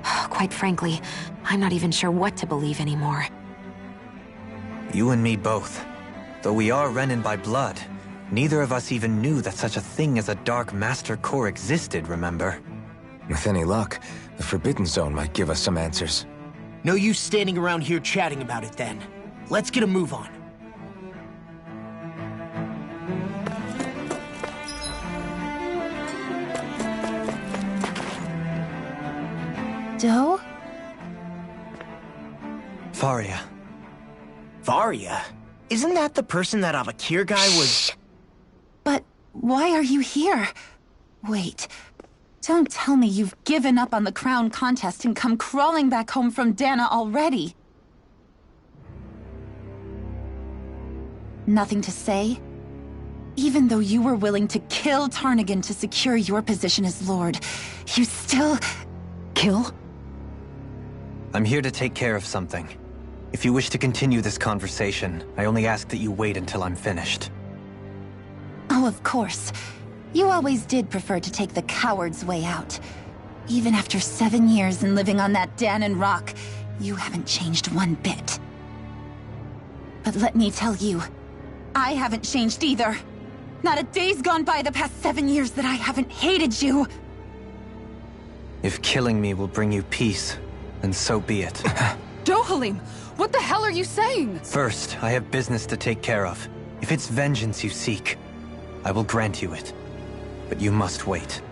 Quite frankly, I'm not even sure what to believe anymore. You and me both. Though we are Renin by blood, neither of us even knew that such a thing as a Dark Master Core existed, remember? With any luck, the Forbidden Zone might give us some answers. No use standing around here chatting about it then. Let's get a move on. Doe? Faria. Varia? Isn't that the person that Avakir guy was... But why are you here? Wait, don't tell me you've given up on the crown contest and come crawling back home from Dana already. Nothing to say? Even though you were willing to kill Tarnigan to secure your position as Lord, you still... Kill? I'm here to take care of something. If you wish to continue this conversation, I only ask that you wait until I'm finished. Oh, of course. You always did prefer to take the coward's way out. Even after 7 years and living on that Danon rock, you haven't changed one bit. But let me tell you, I haven't changed either. Not a day's gone by the past 7 years that I haven't hated you. If killing me will bring you peace, then so be it. Dohalim, what the hell are you saying? First, I have business to take care of. If it's vengeance you seek, I will grant you it. But you must wait.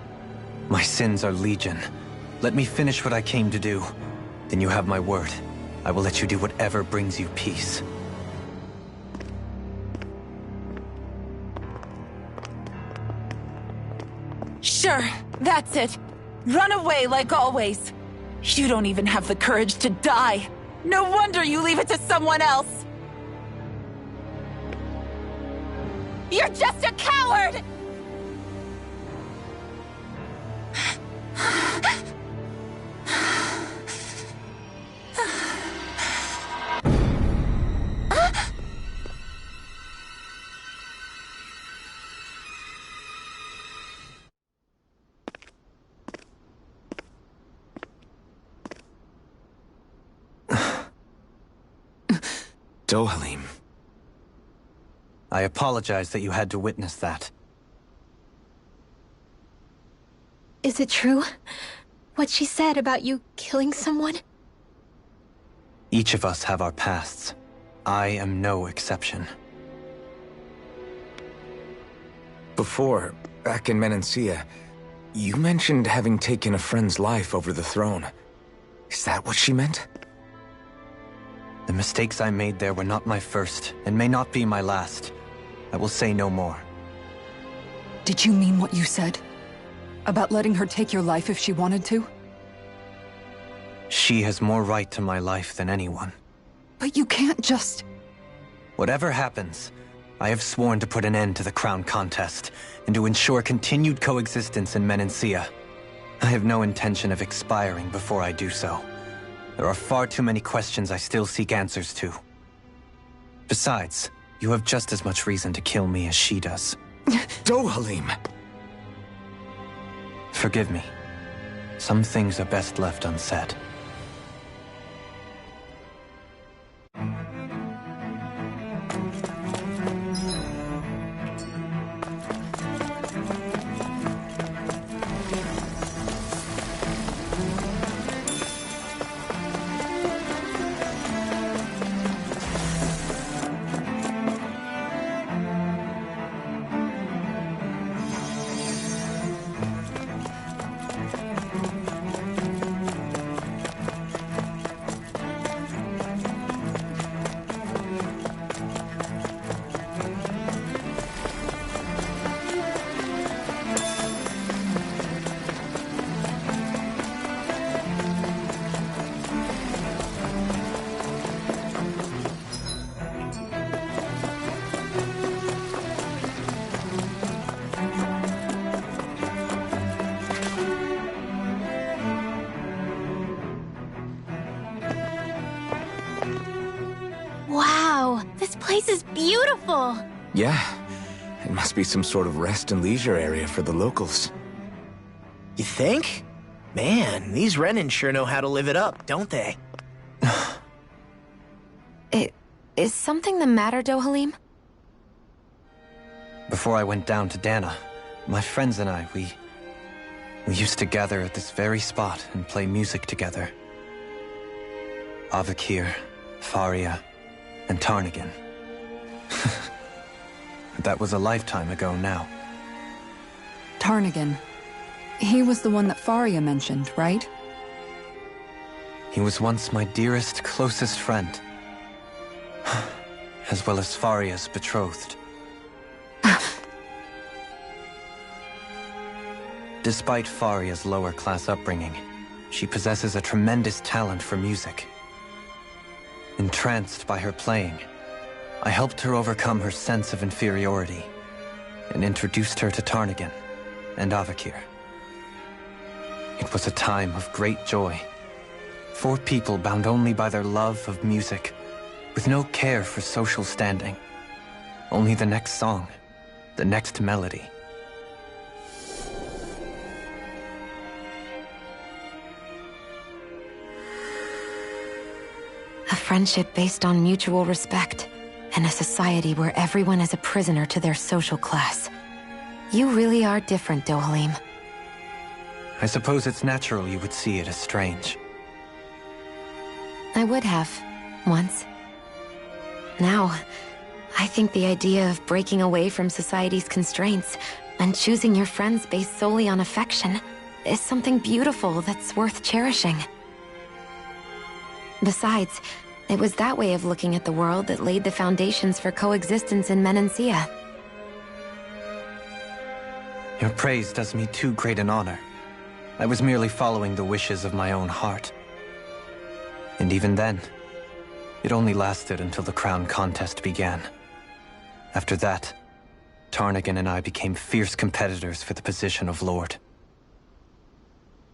My sins are legion. Let me finish what I came to do. Then you have my word. I will let you do whatever brings you peace. Sure, that's it. Run away like always. You don't even have the courage to die. No wonder you leave it to someone else. You're just a coward! Dohalim. I apologize that you had to witness that. Is it true? What she said about you killing someone? Each of us have our pasts. I am no exception. Before, back in Menancia, you mentioned having taken a friend's life over the throne. Is that what she meant? The mistakes I made there were not my first, and may not be my last. I will say no more. Did you mean what you said? About letting her take your life if she wanted to? She has more right to my life than anyone. But you can't just... Whatever happens, I have sworn to put an end to the crown contest, and to ensure continued coexistence in Menancia. I have no intention of expiring before I do so. There are far too many questions I still seek answers to. Besides, you have just as much reason to kill me as she does. Dohalim! Forgive me. Some things are best left unsaid. place is beautiful! Yeah. It must be some sort of rest and leisure area for the locals. You think? Man, these Renan sure know how to live it up, don't they? Is something the matter, Dohalim? Before I went down to Dana, my friends and I, we used to gather at this very spot and play music together. Avakir, Faria, and Tarnagin. That was a lifetime ago now. Tarnagin. He was the one that Faria mentioned, right? He was once my dearest, closest friend. As well as Faria's betrothed. Despite Faria's lower-class upbringing, she possesses a tremendous talent for music. Entranced by her playing, I helped her overcome her sense of inferiority and introduced her to Tarnagin and Avakir. It was a time of great joy. 4 people bound only by their love of music, with no care for social standing. Only the next song, the next melody. A friendship based on mutual respect, and a society where everyone is a prisoner to their social class. You really are different, Dohalim. I suppose it's natural you would see it as strange. I would have, once. Now, I think the idea of breaking away from society's constraints and choosing your friends based solely on affection is something beautiful that's worth cherishing. Besides, it was that way of looking at the world that laid the foundations for coexistence in Menancia. Your praise does me too great an honor. I was merely following the wishes of my own heart. And even then, it only lasted until the crown contest began. After that, Tarnagin and I became fierce competitors for the position of Lord.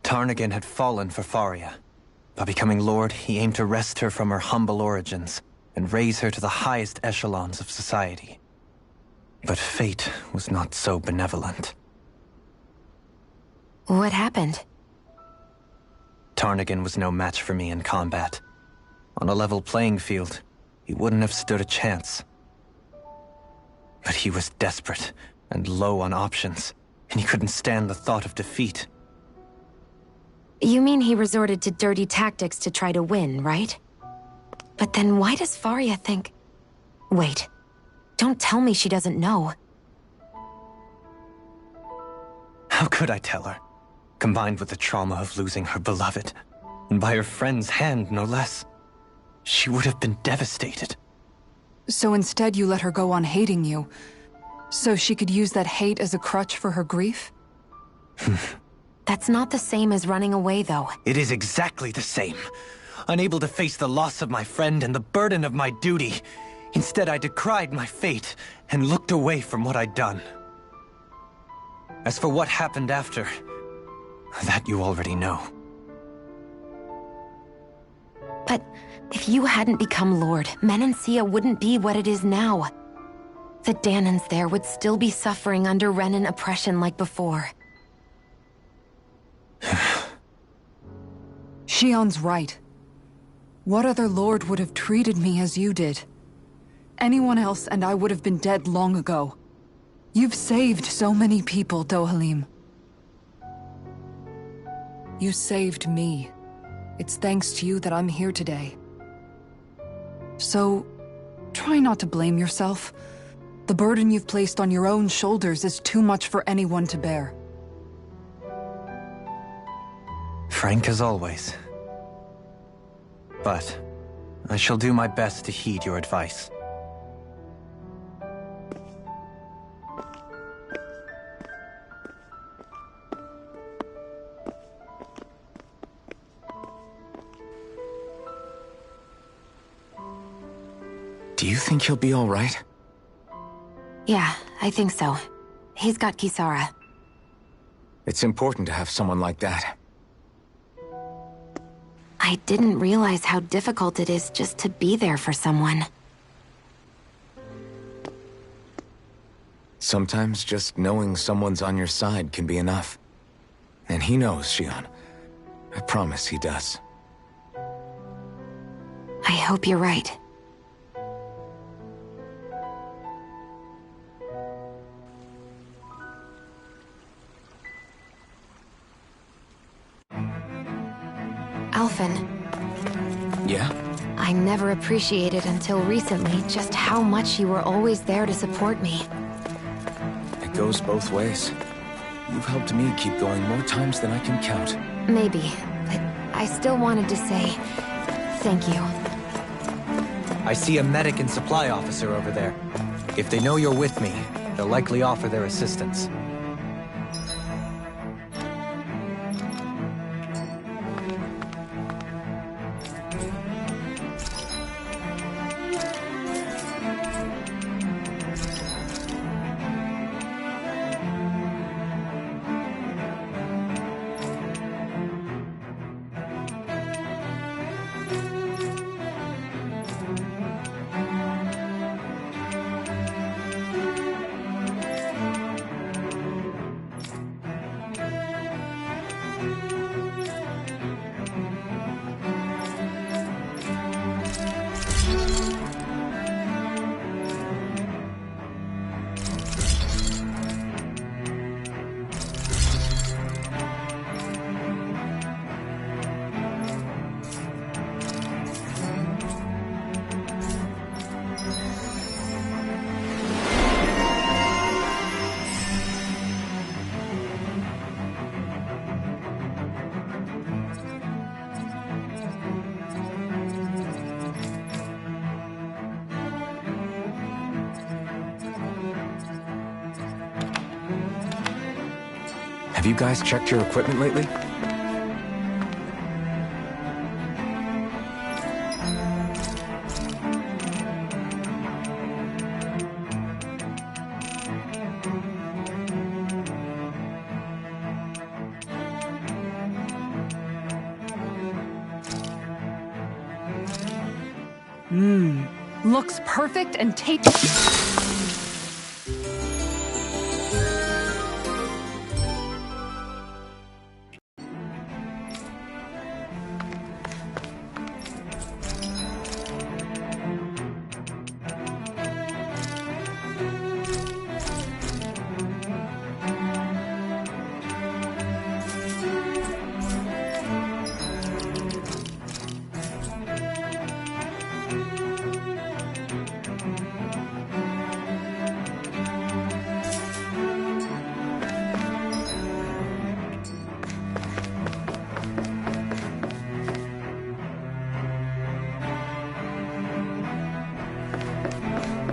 Tarnagin had fallen for Faria. By becoming Lord, he aimed to wrest her from her humble origins and raise her to the highest echelons of society. But fate was not so benevolent. What happened? Tarnagin was no match for me in combat. On a level playing field, he wouldn't have stood a chance. But he was desperate and low on options, and he couldn't stand the thought of defeat. You mean he resorted to dirty tactics to try to win, right? But then why does Faria think... Wait, don't tell me she doesn't know. How could I tell her? Combined with the trauma of losing her beloved, and by her friend's hand, no less. She would have been devastated. So instead you let her go on hating you, so she could use that hate as a crutch for her grief? That's not the same as running away, though. It is exactly the same. Unable to face the loss of my friend and the burden of my duty. Instead, I decried my fate and looked away from what I'd done. As for what happened after, that you already know. But if you hadn't become Lord, Menancia wouldn't be what it is now. The Danans there would still be suffering under Renan oppression like before. Shion's right. What other lord would have treated me as you did? Anyone else and I would have been dead long ago. You've saved so many people, Dohalim. You saved me. It's thanks to you that I'm here today. So, try not to blame yourself. The burden you've placed on your own shoulders is too much for anyone to bear. Frank as always. But I shall do my best to heed your advice. Do you think he'll be all right? Yeah, I think so. He's got Kisara. It's important to have someone like that. I didn't realize how difficult it is just to be there for someone. Sometimes just knowing someone's on your side can be enough. And he knows, Shion. I promise he does. I hope you're right. Alphen. Yeah? I never appreciated until recently just how much you were always there to support me. It goes both ways. You've helped me keep going more times than I can count. Maybe, but I still wanted to say thank you. I see a medic and supply officer over there. If they know you're with me, they'll likely offer their assistance. Have you guys checked your equipment lately? Looks perfect and taped.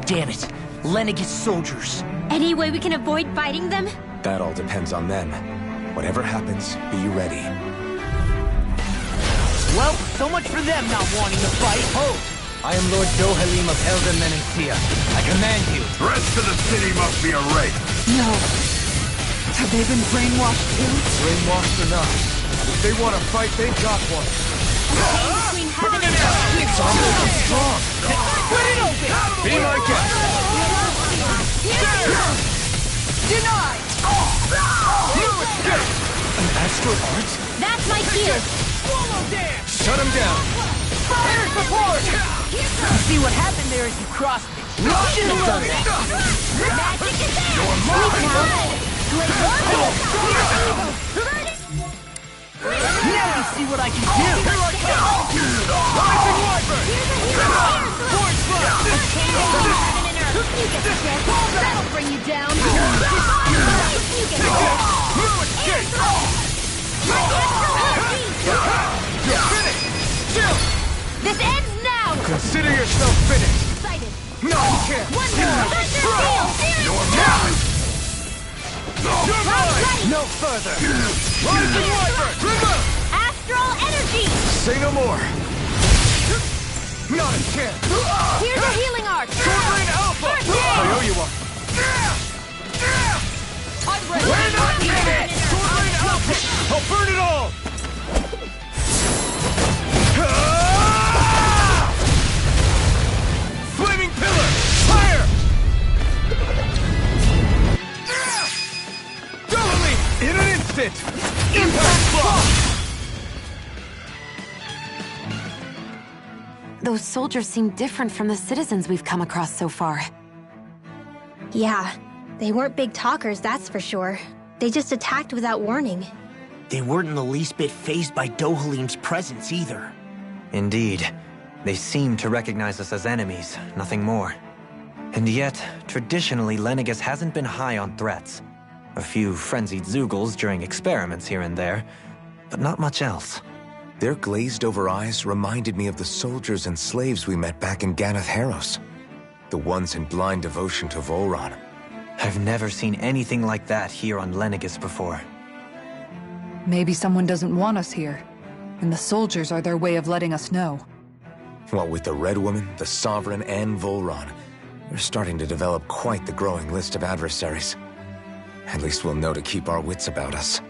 Damn it! Lenegis soldiers! Any way we can avoid fighting them? That all depends on them. Whatever happens, be ready. Well, so much for them not wanting to fight. Hold! I am Lord Dohalim of Elden Menencia. I command you. The rest of the city must be erased. No. Have they been brainwashed too? Brainwashed or not, if they want to fight, they've got one. Between heaven and earth. It's almost strong. Split it open! Be my guest. Denied! An astral art? That's my cue. Shut him down. Fire support! You see what happened there is you crossed me. We should have done that. Magic is there. Now you see what I can do. Here I come. Rising Wyvern! Force That'll bring you down. You get You're finished. Chill. This ends now. Consider yourself finished. Excited. No chance. One more. You're mine. You're mine. No further. Rising Wyvern. Remove. Astral energy. Say no more. Not a chance. Here's a healing arc. Swordbrain Alpha. I owe you one. I'm ready. We're not dead. Swordbrain Alpha. I'll burn it all. Flaming pillar. Fire. Those soldiers seem different from the citizens we've come across so far. Yeah, they weren't big talkers, that's for sure. They just attacked without warning. They weren't in the least bit fazed by Dohalim's presence either. Indeed. They seem to recognize us as enemies, nothing more. And yet, traditionally, Lenegis hasn't been high on threats. A few frenzied Zeugles during experiments here and there, but not much else. Their glazed-over eyes reminded me of the soldiers and slaves we met back in Ganath Haros. The ones in blind devotion to Volron. I've never seen anything like that here on Lenegis before. Maybe someone doesn't want us here, and the soldiers are their way of letting us know. What with the Red Woman, the Sovereign, and Volron, we're starting to develop quite the growing list of adversaries. At least we'll know to keep our wits about us.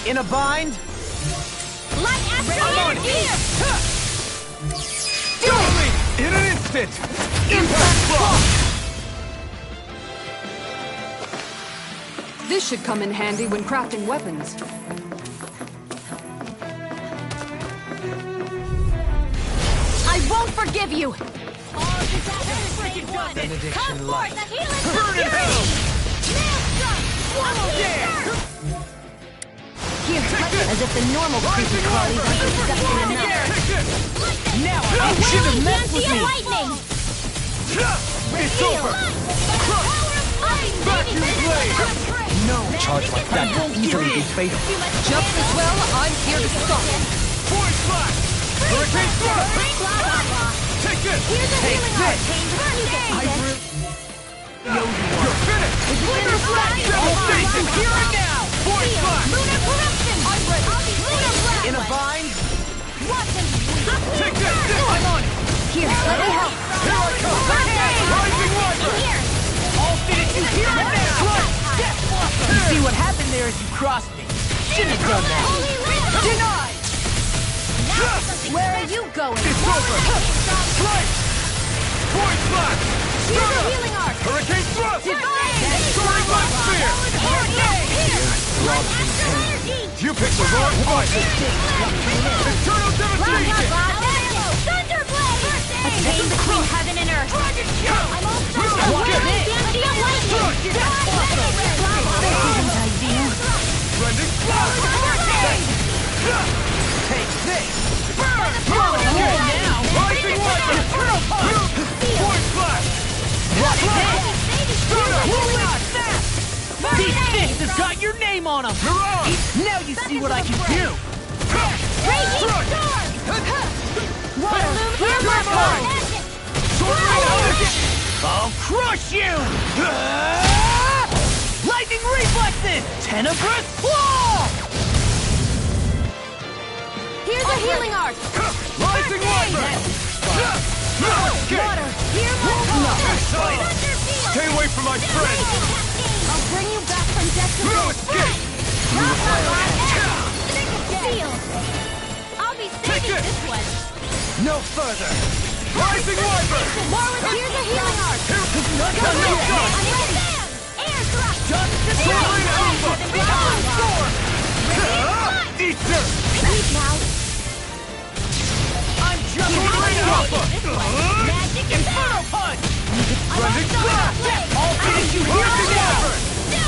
In a bind? Light Astral here! In an instant! Impact block! This should come in handy when crafting weapons. I won't forgive you! Benediction light. Burn in hell! Here, as if the normal creepy qualities aren't disgusting enough. Now I should have messed with me! Lightning! It's over! Back to blade! No charge like that will easily be fatal. Just as well, I'm here to stop it. Force flash! Hurricane thrust! Take this! Take this! You're finished! Lunar Blast! Devil Station! Here and now! Force flash! Lunar Corruption! I'm ready! Lunar Blast! In a bind? Take this! I'm on it! Here, let me help! Here I come! Rising Wyvern! Here! All fitted you here and now! You See what happened there is you crossed me. Shouldn't have done that. Denied! Where are you going? It's over! Strike! Void Flash! Here's a healing arc! Hurricane Thrust! Divine! Black Spear! You picked the wrong fight! Eternal Devastation! Thunderblade! this! Burn! Now! Rising weapon! Turtle punch! Force flash! What is this? These fists have got your name on them! Now you see what I can do! Raging storm! I'll crush you! Lightning reflexes! Tenebrous claw! Here's a healing art! Rising weapon! Water! Here my Stay away from my friend! I'll bring you back from death to No life! escape! Seal! I'll be saving this one! No further! Rising weapon! Here's a healing art! Air thrust! Soaring Alpha! Storm! Eat this! Sleep now! I'm Soaring Alpha! Magic Inferno punch! Rising Blast! Blast! I'll finish you here together!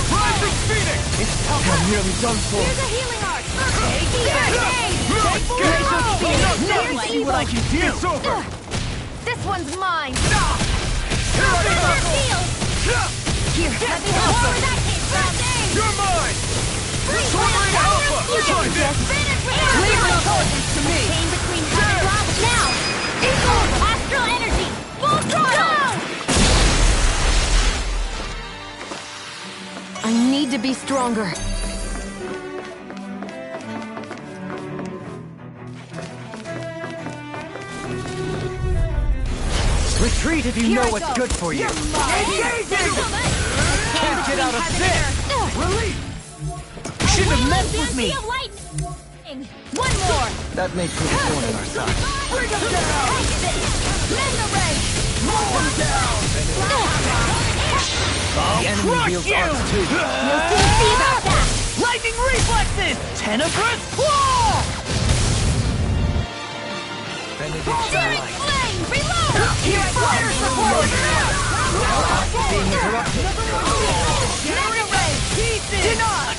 Rising Phoenix! It's tough. I'm nearly done for. Here's a healing art! Now see what I can do! It's over! This one's mine! Here I come! Here, let me help where that came from! You're mine! Soaring Alpha! Try this! Leave your intelligence to me! Chain between heaven blocks now! Eagle! Astral energy! Full throttle! I need to be stronger. Retreat if you know what's good for you! Engaging! Can't get out of this! Relief! You shouldn't have messed with me! One more! That makes me the thorn in our side. Bring him down! Mow him down! The enemy wields arts too. You'll soon see about that! Lightning reflexes! Tenebrous claw! Searing flame! Reload! Here fire support! Being interrupted. Mega ray! Denied!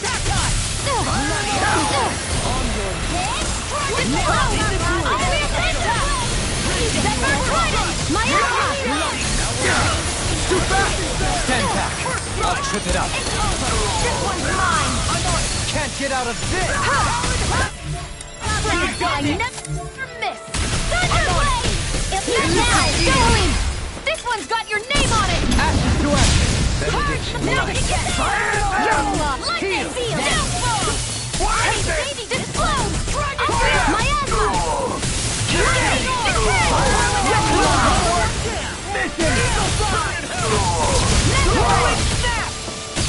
Too fast! Stand back. I'll trip it up. This one's mine! Can't get out of this! I never miss! Thunder Blade! It's your now! Going! This one's got your name on it! Ashes to ashes. Benediction Now light. get lightning field! Hey, baby, explode! Miasma!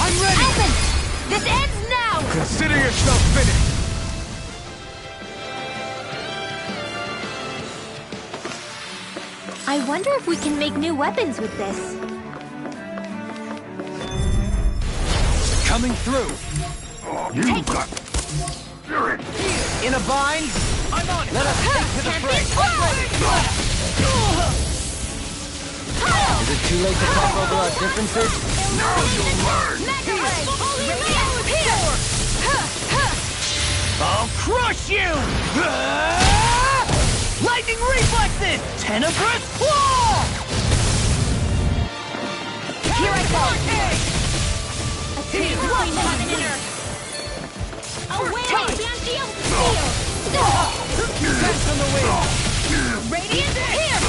I'm ready! Elphin! This ends now! Consider yourself finished! I wonder if we can make new weapons with this. Coming through. You got spirit. In a bind. I'm on it! Let us take to the fray. Is it too late to talk over our differences? Now you'll learn. I'll crush you! Lightning reflexes! Tenebrous claw! Here I go! A team one heaven and earth! Away! Shield! Dance on the wind. Radiant here!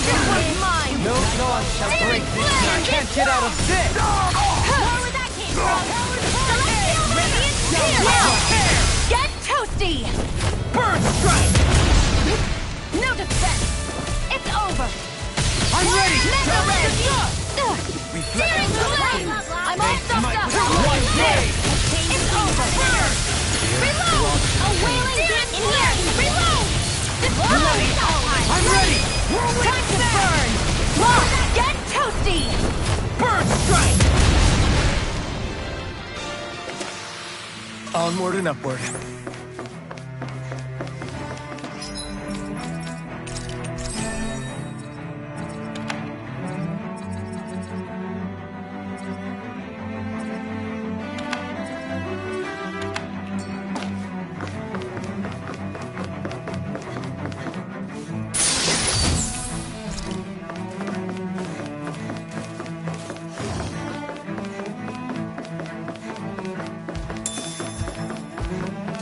This one's mine! No dawn shall break this. I can't get out of this. Where that came from? Radiant here! Now! Get toasty! Burn strike! No defense! It's over! I'm ready! Mega red! Searing flame! I'm all stuffed up! One day! It's over! Reload! A wailing beat in here! Reload! I'm ready! Time to burn! Lock! Get toasty! Burn strike! Onward and upward.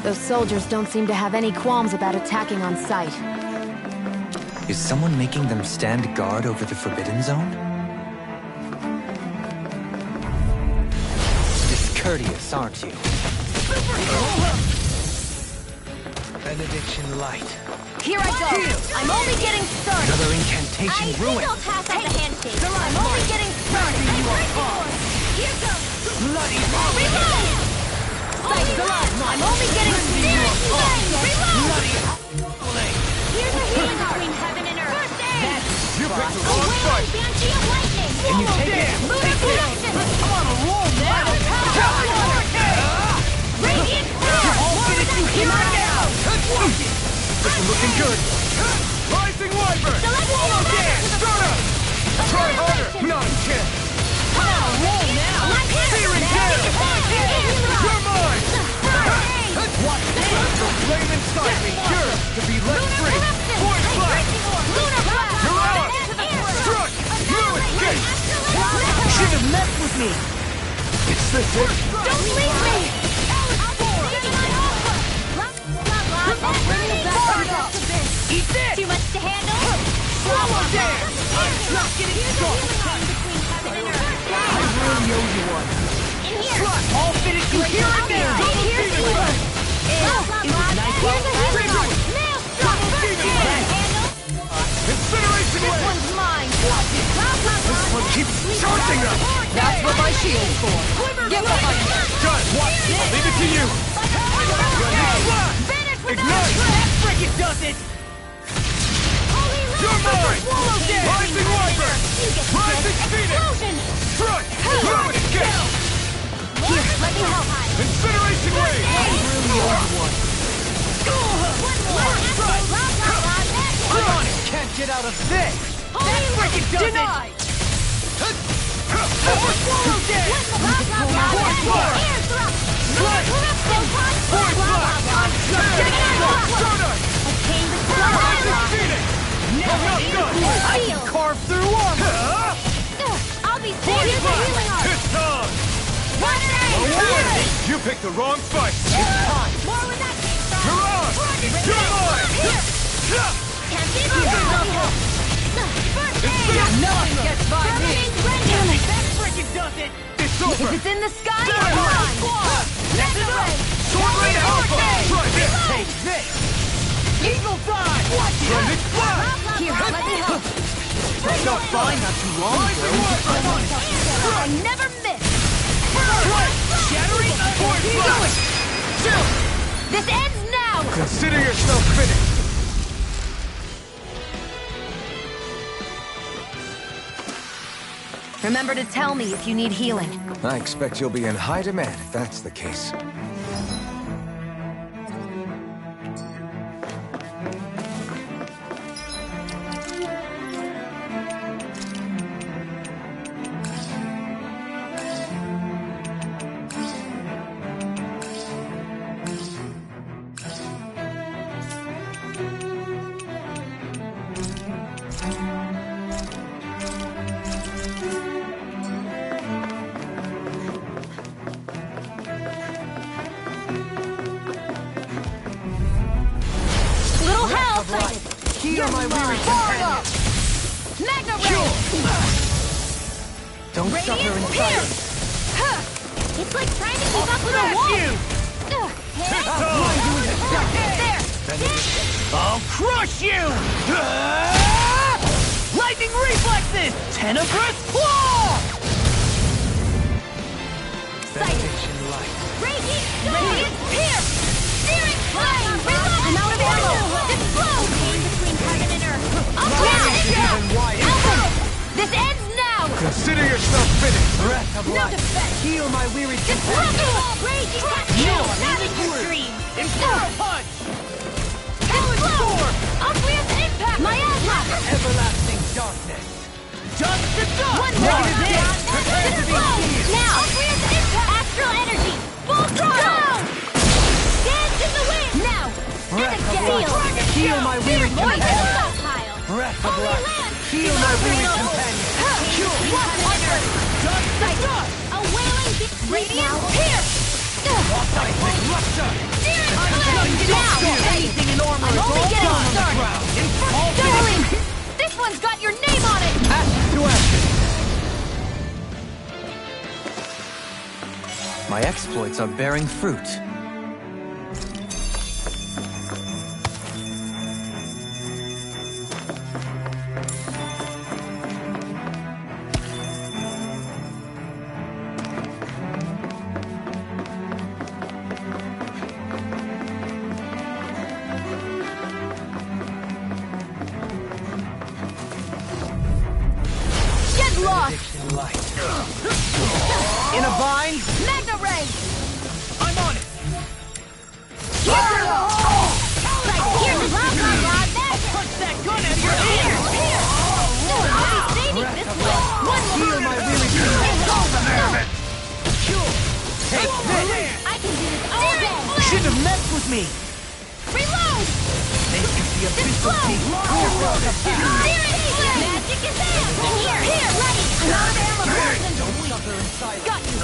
Those soldiers don't seem to have any qualms about attacking on sight. Is someone making them stand guard over the Forbidden Zone? Discourteous, aren't you? Benediction Light. Here I go! I'm only getting started! Another incantation ruin. I'll pass out the handshake! I'm only getting started! Here goes! Bloody Reload! I'm only getting started! Reload! Here's a healing between heaven and earth! First aid! You picked the wrong fight! Banshee of lightning! Can you take it? Lunar production! I'm on a roll now! Radiant I'll finish you here and now! This is looking good. Rising Wyvern! Swallow dance! Start up! Try harder! Not a chance! Come on, roll now! Searing down! You're mine! Watch this! The flame inside me yearns to be let free! Void blast! You're out! Struck! No escape! Should have messed with me. It's this it! Don't leave me! Eat this! Too much to handle? Swallow dance! I'm not getting started! I really owe you one. In here! I'll finish you here and now! Double demon ray! It was nice while Double demon ray! Incineration This ray! one's mine! This one keeps charging us! That's what my shield's for. Get behind me. Done! Watch! I'll leave it to you! Ignite! Frickin' does it! You're mine! Rising Wyvern! Rising Phoenix! Strike! No escape! Here, let me help. Incineration ray! I really owe you one. First strike! I'm on it. Can't get out of this. That frickin' does it! Swallow dance! Void blast! Strike! Void blast! Stardust! Rising Phoenix! Not done! I can carve through armor. I'll be there. Here's a healing arm. It's on! Away! You picked the wrong fight! More with that. You're on! You're mine! Can't be First aid! Nothing gets by me. That frickin' does it! It's over! If it's in the sky, Done. it's mine. Mega ray! Sword Rain Alpha! Try this! Take this. Eagle Dive! Sonic Blast! Here, let me help. Not fine, not too long ago. I never miss! Strike! Shattering! Void Blast! This ends now! Consider yourself finished! Remember to tell me if you need healing. I expect you'll be in high demand if that's the case. Heal my weary companion. Mega ray! Don't suffer in Radiant silence. pierce! It's like trying to keep up with a wall! I'll crush you! Lightning reflexes! Tenebrous claw! Benediction light. Radiant pierce! Searing flame! I'm out of ammo! Explode! Between heaven and earth! I'll This ends now! Consider yourself finished! Breath of life. Heal my weary companion. Inferno Punch! Explode! Aqueous impact! Miasma! Everlasting darkness. Dust to dust! One negative down! Now! Aqueous impact! Astral energy! Full throttle! Dance in the wind! Now! Breath of life. Heal my weary companion. Breath of life. Heal my weary companion. Dust to dust! A wailing radiant pierce! Rupture. Searing Anything in armor is all getting done on the started. ground. Darling! This one's got your name on it! Action to action. My exploits are bearing fruit. In a vine? Magna Ray! I'm on it! Here's the wild card rod! Punch that gun out of your hand! I'll be saving this way! One more! Heal my weary Take this! I can do this all day! Shouldn't have messed with me! Reload! Thank you for the official team! Magic is in! Here! Ready! I'm out of ammo! Don't suffer inside. Got you!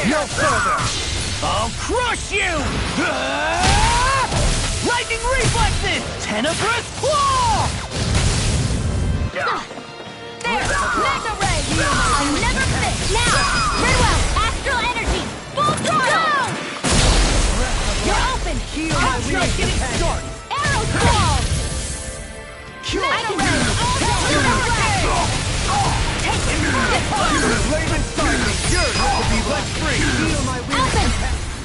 No further! I'll crush you! Lightning reflexes! Tenebrous claw! There! Magna Ray! I'll never miss! Now! Very well! Astral energy! Full throttle! You're open! How's just getting started? Arrow claw! I can do it all day! Take it! Raven Silence! Yours will be left free! Heal my weary Open!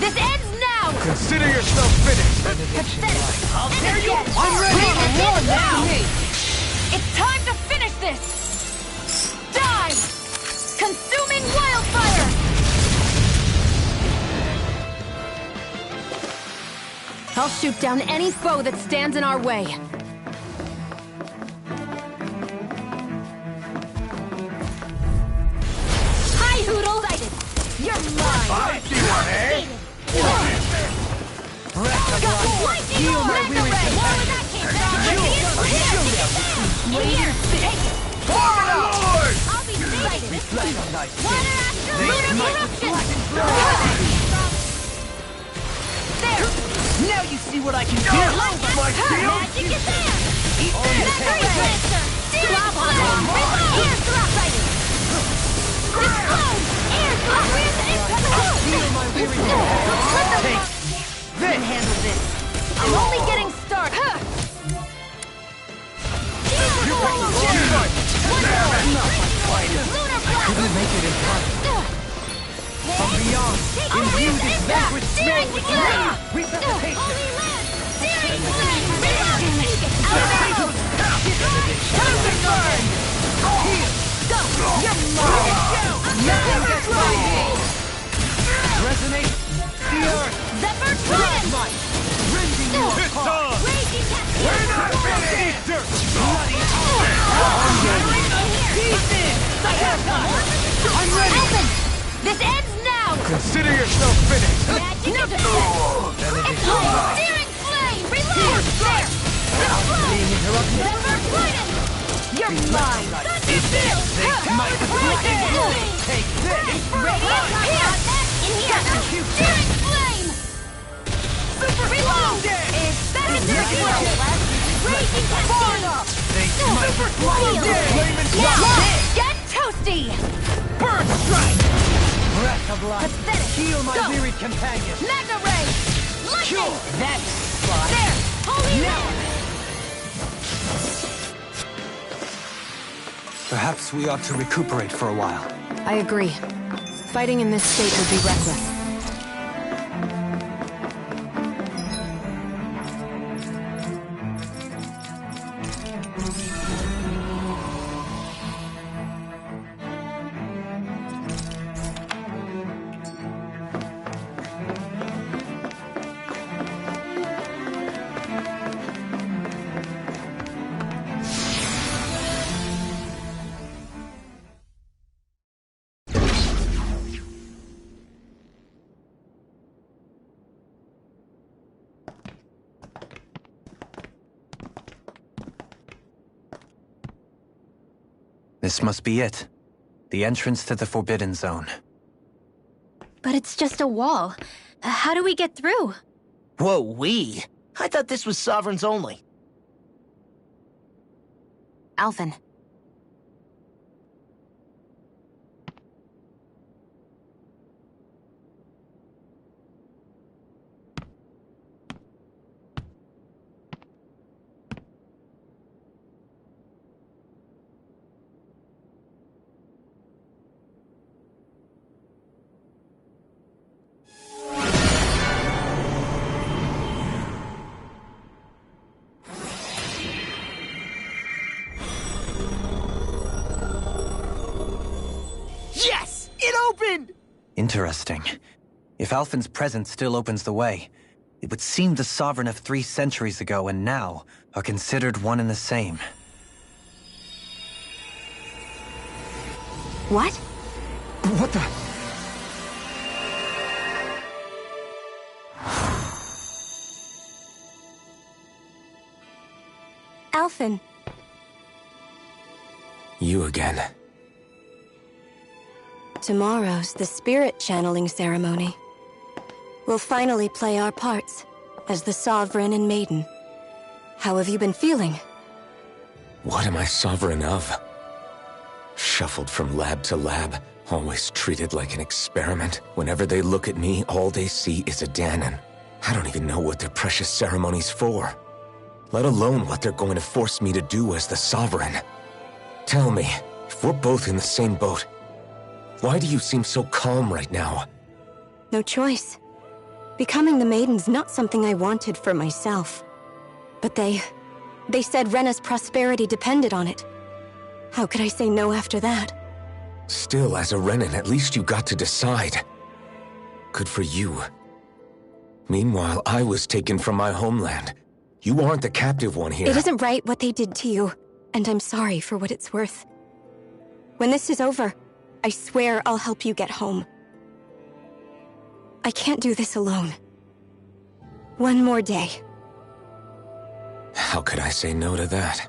This ends now! Consider yourself finished! Pathetic! I'll tear you Again. I'm ready for war now! It's time to finish this! Die! Consuming wildfire! I'll shoot down any foe that stands in our way. Hi, Hoodle! You're mine! I see one, eh? Heal my weary Here! Take it! Lord! I'll be delighted! Water Astral Lunar Eruption! There! Now you see what I can do! My shield! Magic is there! Magna Lancer! Searing Flame! Air Thrust! Explode! Air Thrust! Take then handle this! I'm only getting started! Couldn't make it in time. From beyond, imbue this vanquished smell with light! Resuscitation! Nothing gets by me! Resonate the earth! Zephyr Triumph! Rending you apart! Raging We're not finished! Bloody I'm ready! Open! This ends now! Consider yourself finished! Magic is Searing Flame! Reload! There! Zephyr Triumph! You're mine! Take this! Radiant here! In here! Searing Flame! Super Reload! Experimental Flow! Raging Cascade! Super Get toasty! Bird strike! Breath of life! Pathetic! Heal my wearied companion! Magna Ray! Lightning! That's spot! There! Holy Now! Perhaps we ought to recuperate for a while. I agree. Fighting in this state would be reckless. This must be it. The entrance to the Forbidden Zone. But it's just a wall. How do we get through? Whoa, we? I thought this was Sovereigns only. Alphen. Yes! It opened! Interesting. If Alphen's presence still opens the way, it would seem the Sovereign of 3 centuries ago and now are considered one and the same. What? What the? Alphen. You again. Tomorrow's the spirit channeling ceremony. We'll finally play our parts as the Sovereign and Maiden. How have you been feeling? What am I sovereign of? Shuffled from lab to lab, always treated like an experiment. Whenever they look at me, all they see is a Dahnan. I don't even know what their precious ceremony's for. Let alone what they're going to force me to do as the Sovereign. Tell me, if we're both in the same boat, why do you seem so calm right now? No choice. Becoming the Maiden's not something I wanted for myself. But they said Rena's prosperity depended on it. How could I say no after that? Still, as a Renan, at least you got to decide. Good for you. Meanwhile, I was taken from my homeland. You aren't the captive one here. It isn't right what they did to you, and I'm sorry for what it's worth. When this is over, I swear I'll help you get home. I can't do this alone. One more day. How could I say no to that?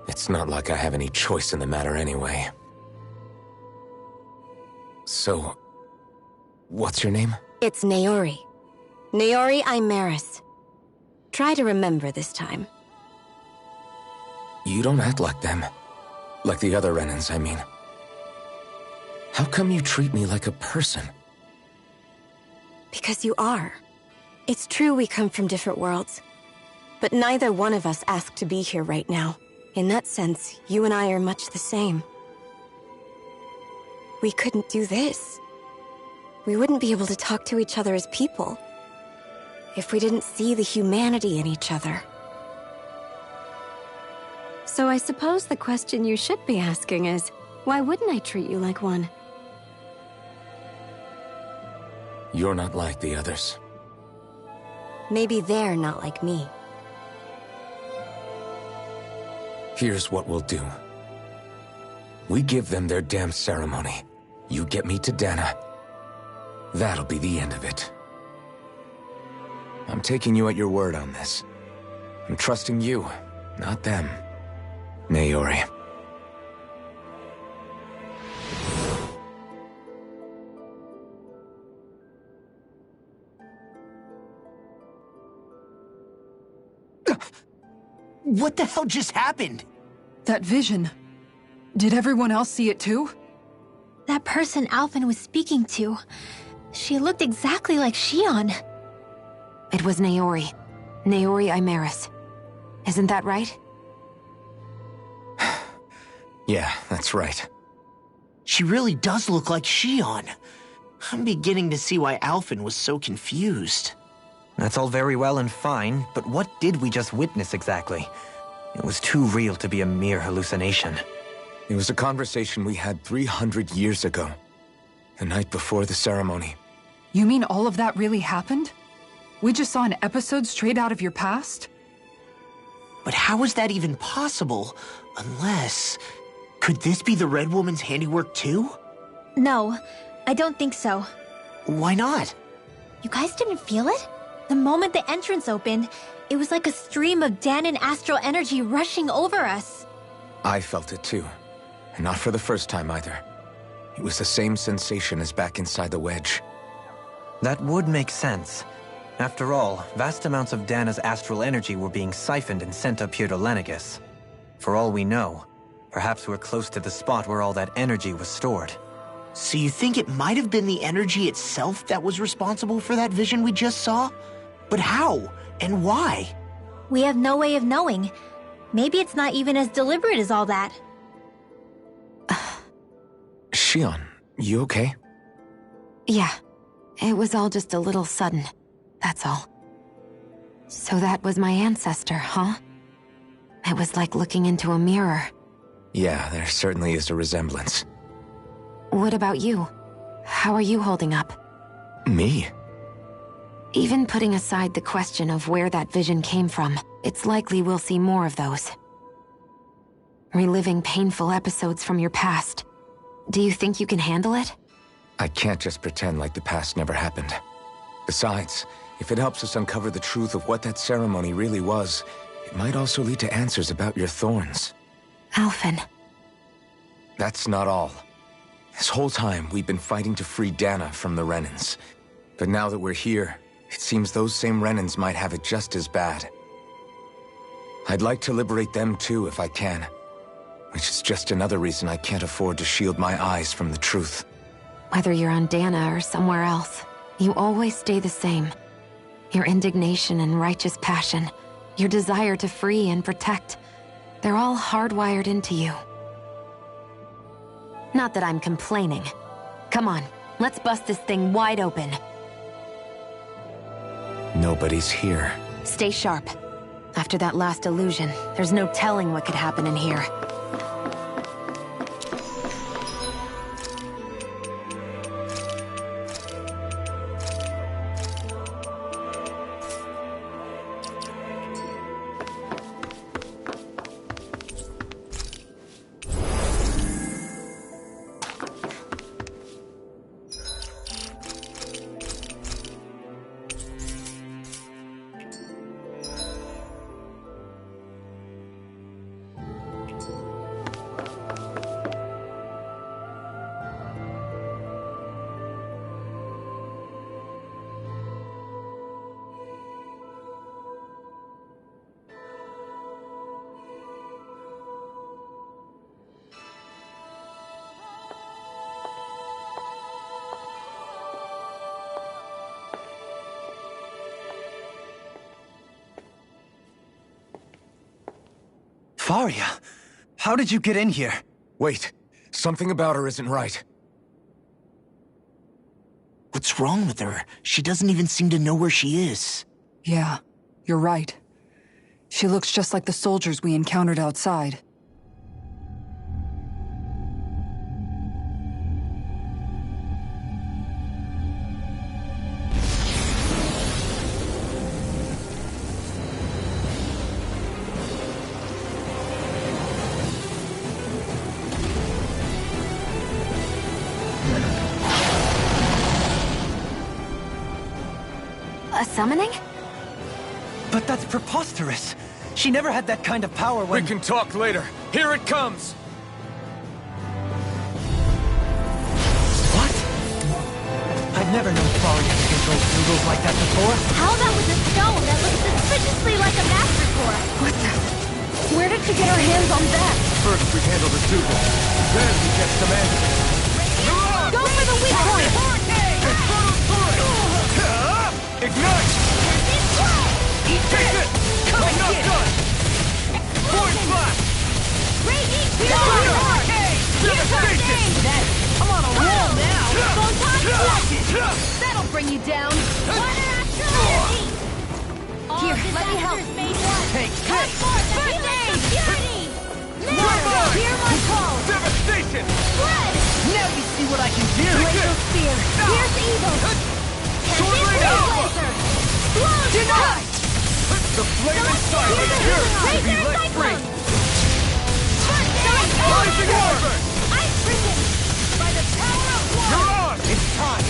It's not like I have any choice in the matter anyway. So, what's your name? It's Naori. Naori Imeris. Try to remember this time. You don't act like them. Like the other Renans, I mean. How come you treat me like a person? Because you are. It's true we come from different worlds. But neither one of us asked to be here right now. In that sense, you and I are much the same. We couldn't do this. We wouldn't be able to talk to each other as people if we didn't see the humanity in each other. So I suppose the question you should be asking is, why wouldn't I treat you like one? You're not like the others. Maybe they're not like me. Here's what we'll do. We give them their damn ceremony. You get me to Dahna. That'll be the end of it. I'm taking you at your word on this. I'm trusting you, not them. Naori. What the hell just happened? That vision. Did everyone else see it too? That person Alphen was speaking to. She looked exactly like Shion. It was Naori. Naori Imeris. Isn't that right? Yeah, that's right. She really does look like Shion. I'm beginning to see why Alphen was so confused. That's all very well and fine, but what did we just witness exactly? It was too real to be a mere hallucination. It was a conversation we had 300 years ago. The night before the ceremony. You mean all of that really happened? We just saw an episode straight out of your past? But how is that even possible? Unless... Could this be the Red Woman's handiwork too? No, I don't think so. Why not? You guys didn't feel it? The moment the entrance opened, it was like a stream of Dahnan astral energy rushing over us. I felt it too. And not for the first time either. It was the same sensation as back inside the wedge. That would make sense. After all, vast amounts of Dana's astral energy were being siphoned and sent up here to Lenegis. For all we know, perhaps we're close to the spot where all that energy was stored. So you think it might have been the energy itself that was responsible for that vision we just saw? But how? And why? We have no way of knowing. Maybe it's not even as deliberate as all that. Shion, you okay? Yeah. It was all just a little sudden. That's all. So that was my ancestor, huh? It was like looking into a mirror. Yeah, there certainly is a resemblance. What about you? How are you holding up? Me? Even putting aside the question of where that vision came from, it's likely we'll see more of those. Reliving painful episodes from your past. Do you think you can handle it? I can't just pretend like the past never happened. Besides, if it helps us uncover the truth of what that ceremony really was, it might also lead to answers about your thorns. Alphen. That's not all. This whole time, we've been fighting to free Dana from the Renans. But now that we're here, it seems those same Renans might have it just as bad. I'd like to liberate them too if I can. Which is just another reason I can't afford to shield my eyes from the truth. Whether you're on Dana or somewhere else, you always stay the same. Your indignation and righteous passion, your desire to free and protect, they're all hardwired into you. Not that I'm complaining. Come on, let's bust this thing wide open. Nobody's here. Stay sharp. After that last illusion, there's no telling what could happen in here. Faria, how did you get in here? Wait, something about her isn't right. What's wrong with her? She doesn't even seem to know where she is. Yeah, you're right. She looks just like the soldiers we encountered outside. Summoning? But that's preposterous. She never had that kind of power when— We can talk later. Here it comes! What? I've never known Faria to control Zoogles like that before. How about with a stone that looks suspiciously like a master core? What the? Where did she get her hands on that? First we handle the Zoogle, then we get some answers. Go for the weak point! Ignite! Eat Take it! I'm not done! Force blast! Raging Devastation! I'm on a roll now! Photon flashes! That'll bring you down! Here, let me help! Take this! First aid! Hear my call! Devastation! Spread! Now you see what I can do! Laser spear! Here's evil! Sword Alpha! Denied! The flame inside is yours to be let free! Rising Wyvern! Ice Prison! By the power of one! You're on! It's time!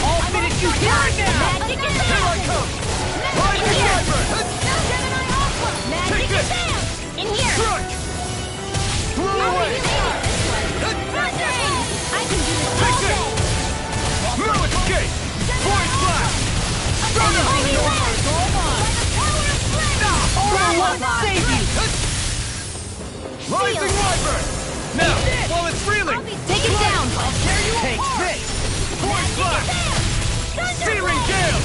I'll finish you here and now! Magic Here I come! Rising Wyvern! Gemini Alpha! Magic Take this! advance! In here! Strike! Throw away! Front range! I can do save you! Rising Wyvern! Now, while it's reeling! Take it down! Take this! Force Blast! Searing Gale!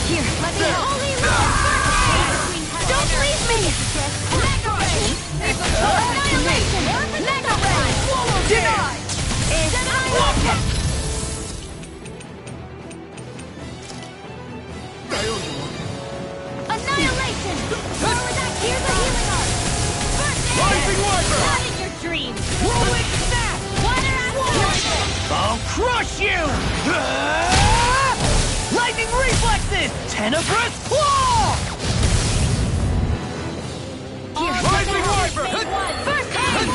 Here, let me help! Don't leave me! Mega Ray! Annihilation! Mega Ray! Denied! Is unlocked! Annihilation! Forward that, here's a healing art! First aid! Rising Wyvern! Not in your dreams! Rolling Snap! Water Astral! I'll crush you! Lightning Reflexes! Tenebrous Claw! Here, Rising Wyvern! First aid!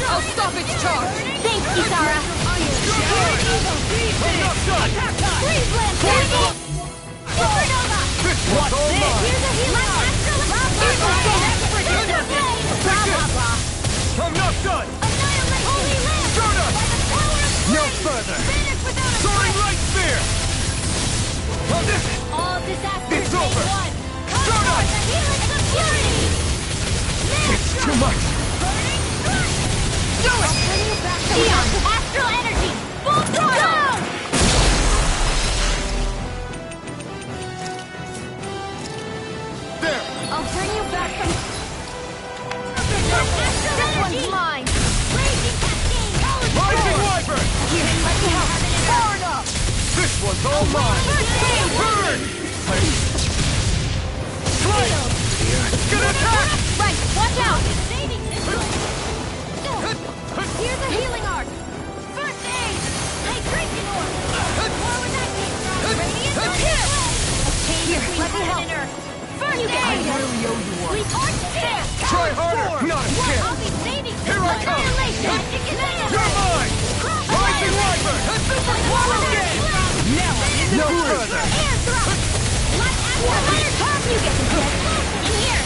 I'll stop its charge! Thanks, Kisara! Freeze Lance! Supernova! What's this? Here's a healing art! Blah, blah, blah. I'm not done! Annihilate! Holy Lamp! Stardust! By the power of No flame! further! Finish without a Soaring fight! Light Spear! On this! All disasters It's day over. one! Come Stardust! forth the healing of purity! It's too much! Burning strike! Do it! Bring you back to Eon! Astral energy! Full throttle! There! I'll bring you back from... This one's mine! Raging Cascade! Rising Wyvern! Here, let me have it in Far enough! This one's all mine! Burn! Strike! Get attack! Right, watch out! Here's a healing art! First aid! Hydration orb! Forward that Radiant here! Here, let me help! First aid! I really owe you one. Art here! Try harder! Not a chance! I'll be saving this Here I one. come! Annihilation! Magic command! You're mine! Rising Wyvern! A super swallow game! Now I'm in the groove! Air drop! Let Astral Hunter come! You get the dead! In here!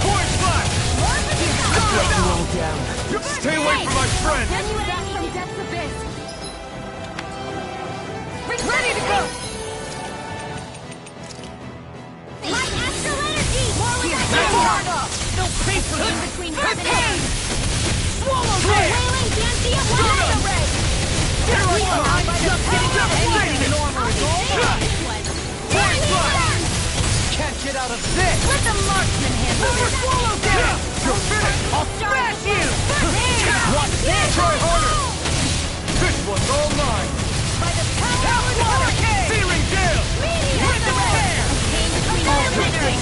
Force Blast! Let you all down. Stay away from my friend! Send you back from Death's Abyss! Ready to go! Light Astral Energy! More with that Hard power! up! No paper in between heaven and heaven and Swallow Blade! Wailing Dancy of Mega Ray! Here I come! I'm just getting Devastating! Force Blast! Healing! Can't get out of this! Let the marksman handle Over this! Swallow down! You're finished! I'll smash you! What's this? Try harder! This one's all mine! By the power of the hurricane! Searing Gale! With the hair! All winners!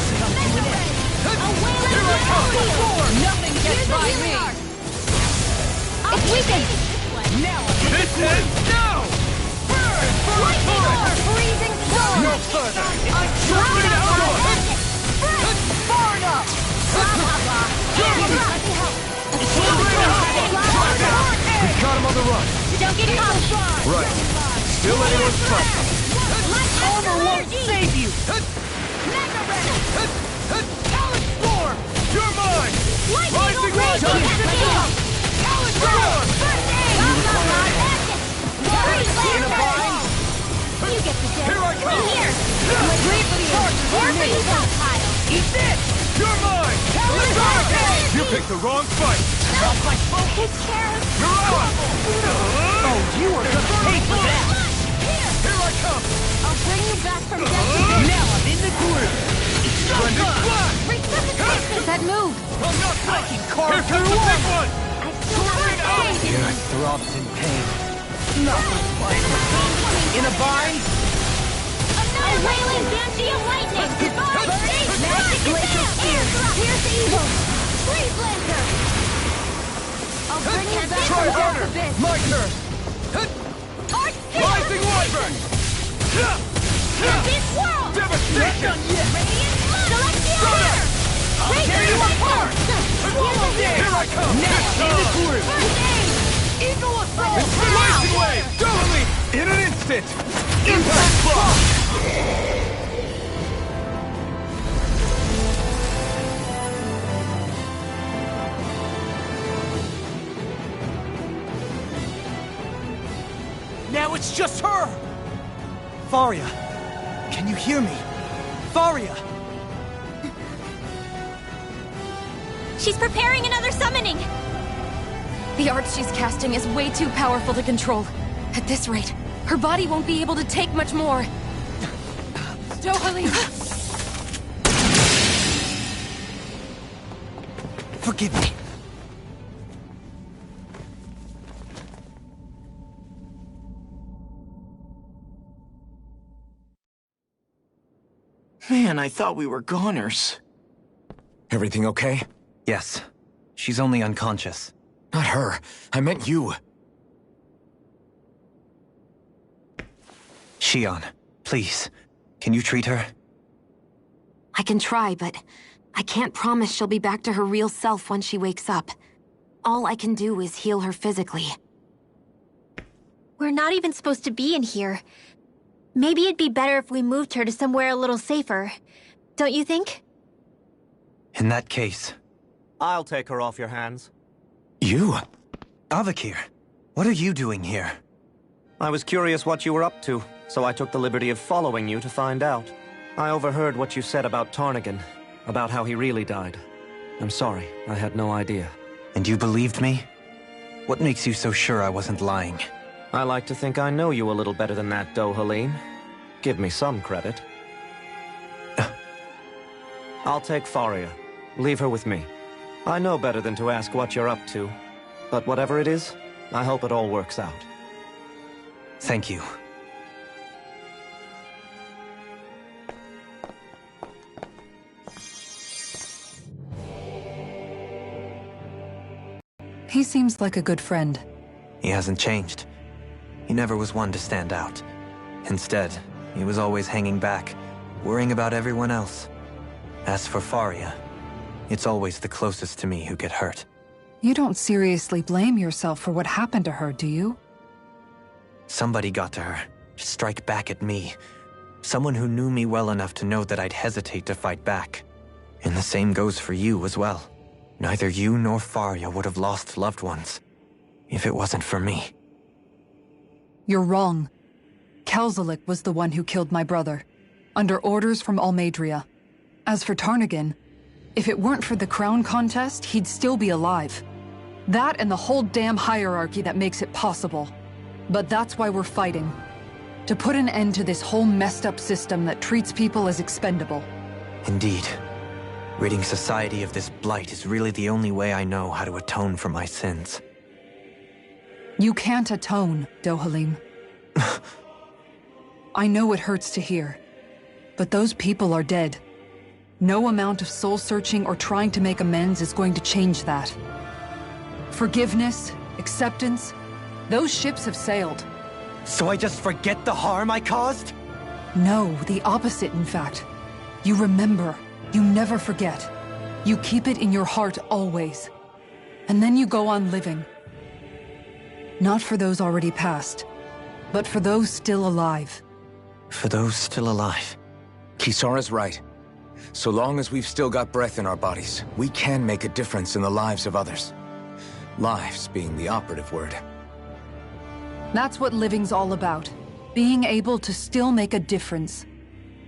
A wailing downfield! Nothing Here's the healing art! It's weakened! Now this ends now! Burn! Lightning orb! Freezing storm! No further! I'm dropping out! Far enough! Blah, blah, blah. Let me help. We got him on the run! Don't get caught! Right. Still anyone's fight! Armor won't save you! Mega Ray! Talon Storm! You're mine! Lightning Rising orb! Wyvern! Talon Storm! First aid! In a bind? You get the dead. Here I come! Here! Eat this! You're mine! Talon Storm! You picked the wrong fight! Not my fault! His carrots! You're out! Oh, you are gonna pay for that! Here I come! I'll bring you back from death. Now I'm in the groove! Splendid Blast! Resuscitation! That move! I'm not breaking cards! Here comes the big one! I still have aid! Here throbs in pain. In a bind? A wailing Banshee of lightning! Magic Glacial Spear! Here's the evil! Freeze Lancer! I'll bring you back Try from harder! Death's Abyss! My turn! Art Rising Wyvern! This world! Devastation! Radiant Celestial Air! I'll tear you apart! Swallow Here I come! Now in the groove! First aid! Eagle Assault! Lightning Wave! Totally! In an instant! Impact Block! Now it's just her! Faria, can you hear me? Faria! She's preparing another summoning! The art she's casting is way too powerful to control. At this rate, her body won't be able to take much more. Dohalim! Forgive me. Man, I thought we were goners. Everything okay? Yes. She's only unconscious. Not her. I meant you. Shion, please. Can you treat her? I can try, but I can't promise she'll be back to her real self when she wakes up. All I can do is heal her physically. We're not even supposed to be in here. Maybe it'd be better if we moved her to somewhere a little safer. Don't you think? In that case... I'll take her off your hands. You? Avakir, what are you doing here? I was curious what you were up to, so I took the liberty of following you to find out. I overheard what you said about Tarnagin, about how he really died. I'm sorry, I had no idea. And you believed me? What makes you so sure I wasn't lying? I like to think I know you a little better than that, Dohalim. Give me some credit. I'll take Faria. Leave her with me. I know better than to ask what you're up to. But whatever it is, I hope it all works out. Thank you. He seems like a good friend. He hasn't changed. He never was one to stand out. Instead, he was always hanging back, worrying about everyone else. As for Faria, it's always the closest to me who get hurt. You don't seriously blame yourself for what happened to her, do you? Somebody got to her, to strike back at me. Someone who knew me well enough to know that I'd hesitate to fight back. And the same goes for you as well. Neither you nor Faria would have lost loved ones, if it wasn't for me. You're wrong. Kelzelik was the one who killed my brother, under orders from Almeidrea. As for Tarnagin, if it weren't for the crown contest, he'd still be alive. That and the whole damn hierarchy that makes it possible. But that's why we're fighting. To put an end to this whole messed up system that treats people as expendable. Indeed. Ridding society of this blight is really the only way I know how to atone for my sins. You can't atone, Dohalim. I know it hurts to hear, but those people are dead. No amount of soul-searching or trying to make amends is going to change that. Forgiveness, acceptance, those ships have sailed. So I just forget the harm I caused? No, the opposite, in fact. You remember. You never forget. You keep it in your heart always. And then you go on living. Not for those already passed, but for those still alive. For those still alive. Kisara's right. So long as we've still got breath in our bodies, we can make a difference in the lives of others. Lives being the operative word. That's what living's all about. Being able to still make a difference.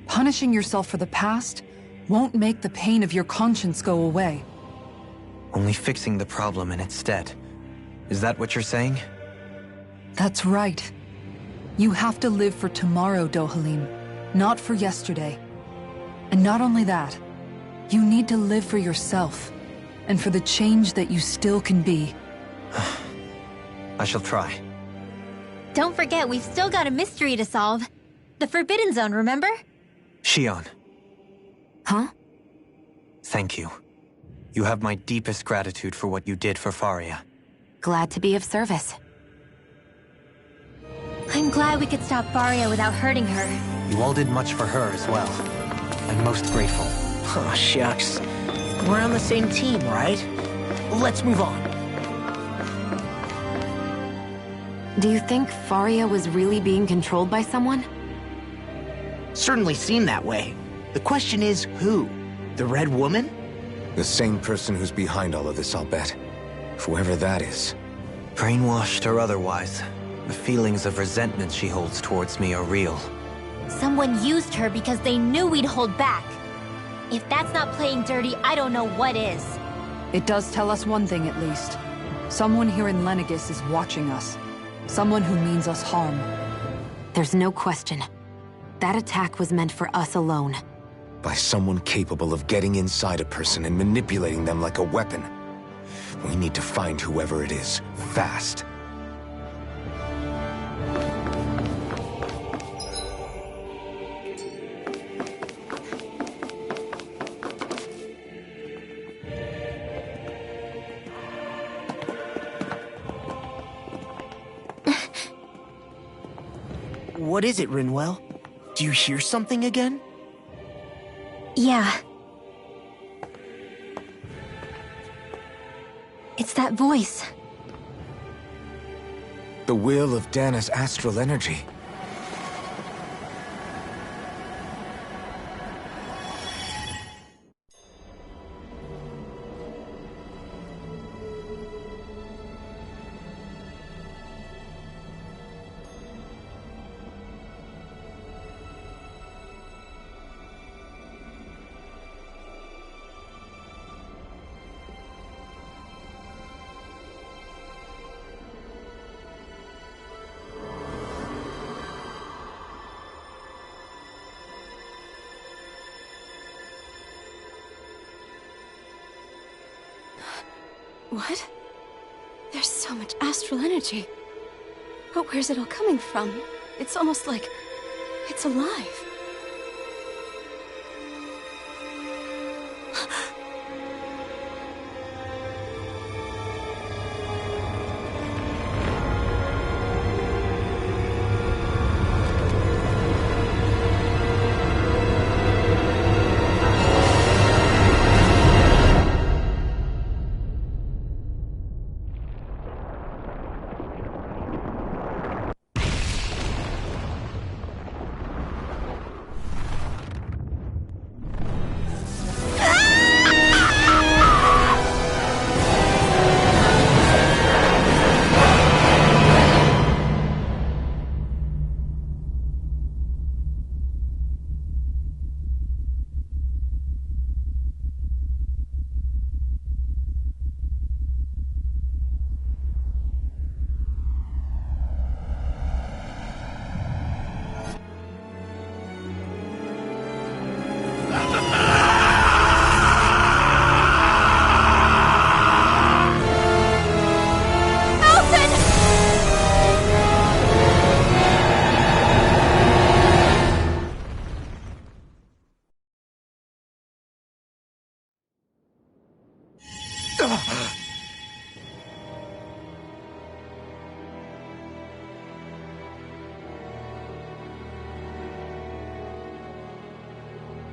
Punishing yourself for the past won't make the pain of your conscience go away. Only fixing the problem in its stead. Is that what you're saying? That's right. You have to live for tomorrow, Dohalim, not for yesterday. And not only that, you need to live for yourself, and for the change that you still can be. I shall try. Don't forget, we've still got a mystery to solve. The Forbidden Zone, remember? Shion. Huh? Thank you. You have my deepest gratitude for what you did for Faria. Glad to be of service. I'm glad we could stop Faria without hurting her. You all did much for her as well. I'm most grateful. Oh, shucks. We're on the same team, right? Let's move on. Do you think Faria was really being controlled by someone? Certainly seemed that way. The question is, who? The Red Woman? The same person who's behind all of this, I'll bet. Whoever that is. Brainwashed or otherwise, The feelings of resentment she holds towards me are real. Someone used her because they knew we'd hold back. If that's not playing dirty, I don't know what is. It does tell us one thing at least. Someone here in Lenegis is watching us. Someone who means us harm. There's no question. That attack was meant for us alone. By someone capable of getting inside a person and manipulating them like a weapon. We need to find whoever it is, fast. What is it, Rinwell? Do you hear something again? Yeah. It's that voice. The will of Dana's astral energy. What? There's so much astral energy. But where's it all coming from? It's almost like it's alive.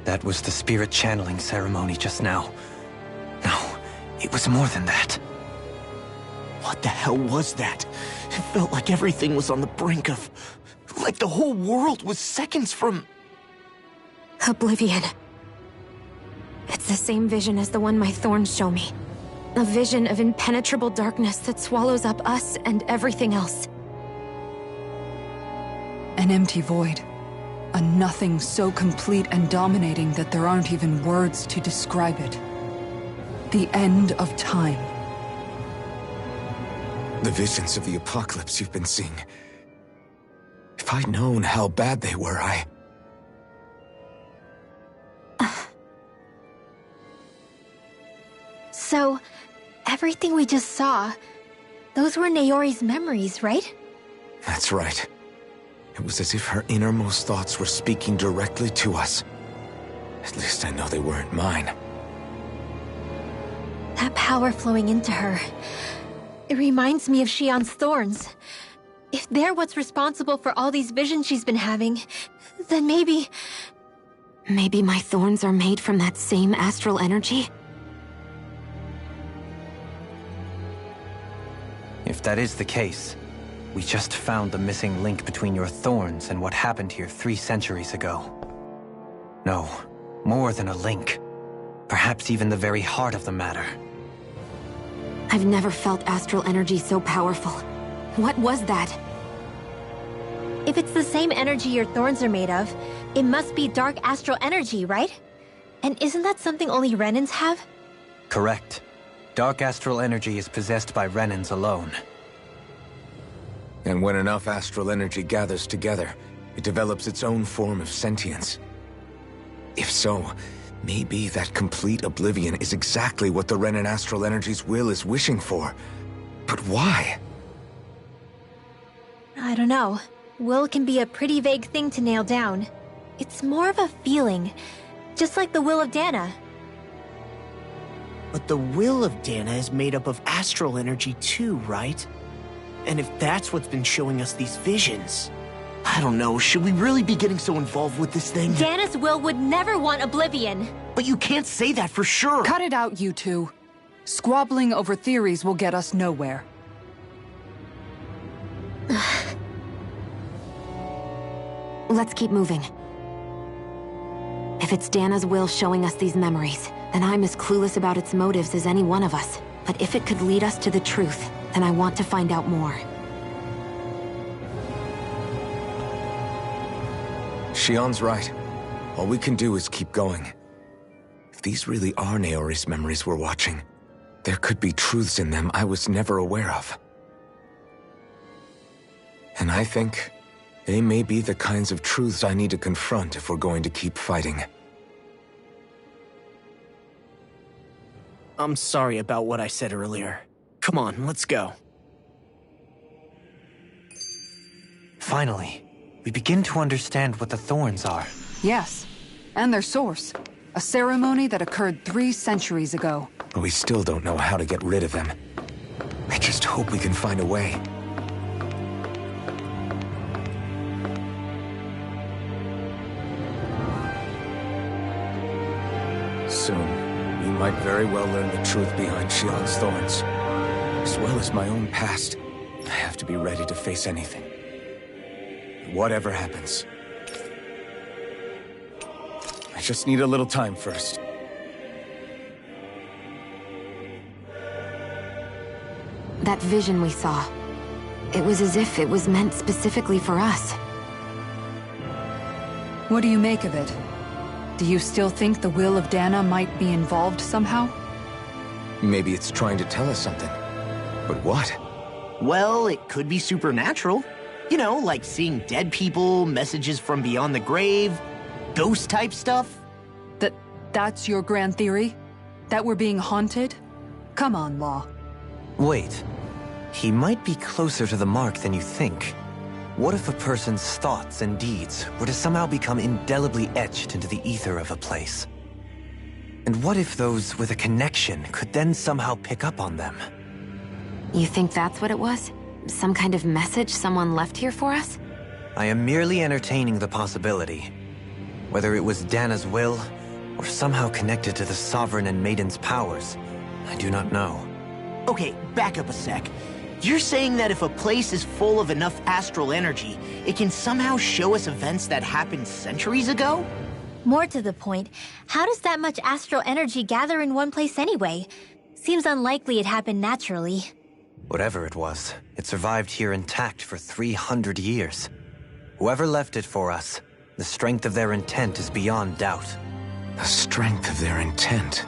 That was the spirit channeling ceremony just now. No, it was more than that. What the hell was that? It felt like everything was on the brink of... like the whole world was seconds from... Oblivion. It's the same vision as the one my thorns show me. A vision of impenetrable darkness that swallows up us and everything else. An empty void. A nothing so complete and dominating that there aren't even words to describe it. The end of time. The visions of the apocalypse you've been seeing. If I'd known how bad they were, So, everything we just saw, those were Naori's memories, right? That's right. It was as if her innermost thoughts were speaking directly to us. At least I know they weren't mine. That power flowing into her, it reminds me of Shionne's thorns. If they're what's responsible for all these visions she's been having, then maybe... Maybe my thorns are made from that same astral energy? If that is the case, we just found the missing link between your thorns and what happened here 3 centuries ago. No, more than a link. Perhaps even the very heart of the matter. I've never felt astral energy so powerful. What was that? If it's the same energy your thorns are made of, it must be dark astral energy, right? And isn't that something only Renans have? Correct. Dark astral energy is possessed by Renans alone. And when enough astral energy gathers together, it develops its own form of sentience. If so, maybe that complete oblivion is exactly what the Renan astral energy's will is wishing for. But why? I don't know. Will can be a pretty vague thing to nail down. It's more of a feeling, just like the will of Dana. But the will of Dana is made up of astral energy too, right? And if that's what's been showing us these visions... I don't know, should we really be getting so involved with this thing? Dana's will would never want oblivion. But you can't say that for sure. Cut it out, you two. Squabbling over theories will get us nowhere. Let's keep moving. If it's Dana's will showing us these memories, then I'm as clueless about its motives as any one of us. But if it could lead us to the truth, then I want to find out more. Shionne's right. All we can do is keep going. If these really are Naori's memories we're watching, there could be truths in them I was never aware of. And I think they may be the kinds of truths I need to confront if we're going to keep fighting. I'm sorry about what I said earlier. Come on, let's go. Finally, we begin to understand what the Thorns are. Yes, and their source. A ceremony that occurred 3 centuries ago. But we still don't know how to get rid of them. I just hope we can find a way. Soon, we might very well learn the truth behind Shionne's thorns. As well as my own past, I have to be ready to face anything. Whatever happens. I just need a little time first. That vision we saw, it was as if it was meant specifically for us. What do you make of it? Do you still think the will of Dana might be involved somehow? Maybe it's trying to tell us something. But what? Well, it could be supernatural. You know, like seeing dead people, messages from beyond the grave, ghost-type stuff. That's your grand theory? That we're being haunted? Come on, Law. Wait. He might be closer to the mark than you think. What if a person's thoughts and deeds were to somehow become indelibly etched into the ether of a place? And what if those with a connection could then somehow pick up on them? You think that's what it was? Some kind of message someone left here for us? I am merely entertaining the possibility. Whether it was Dana's will, or somehow connected to the Sovereign and Maiden's powers, I do not know. Okay, back up a sec. You're saying that if a place is full of enough astral energy, it can somehow show us events that happened centuries ago? More to the point, how does that much astral energy gather in one place anyway? Seems unlikely it happened naturally. Whatever it was, it survived here intact for 300 years. Whoever left it for us, the strength of their intent is beyond doubt. The strength of their intent?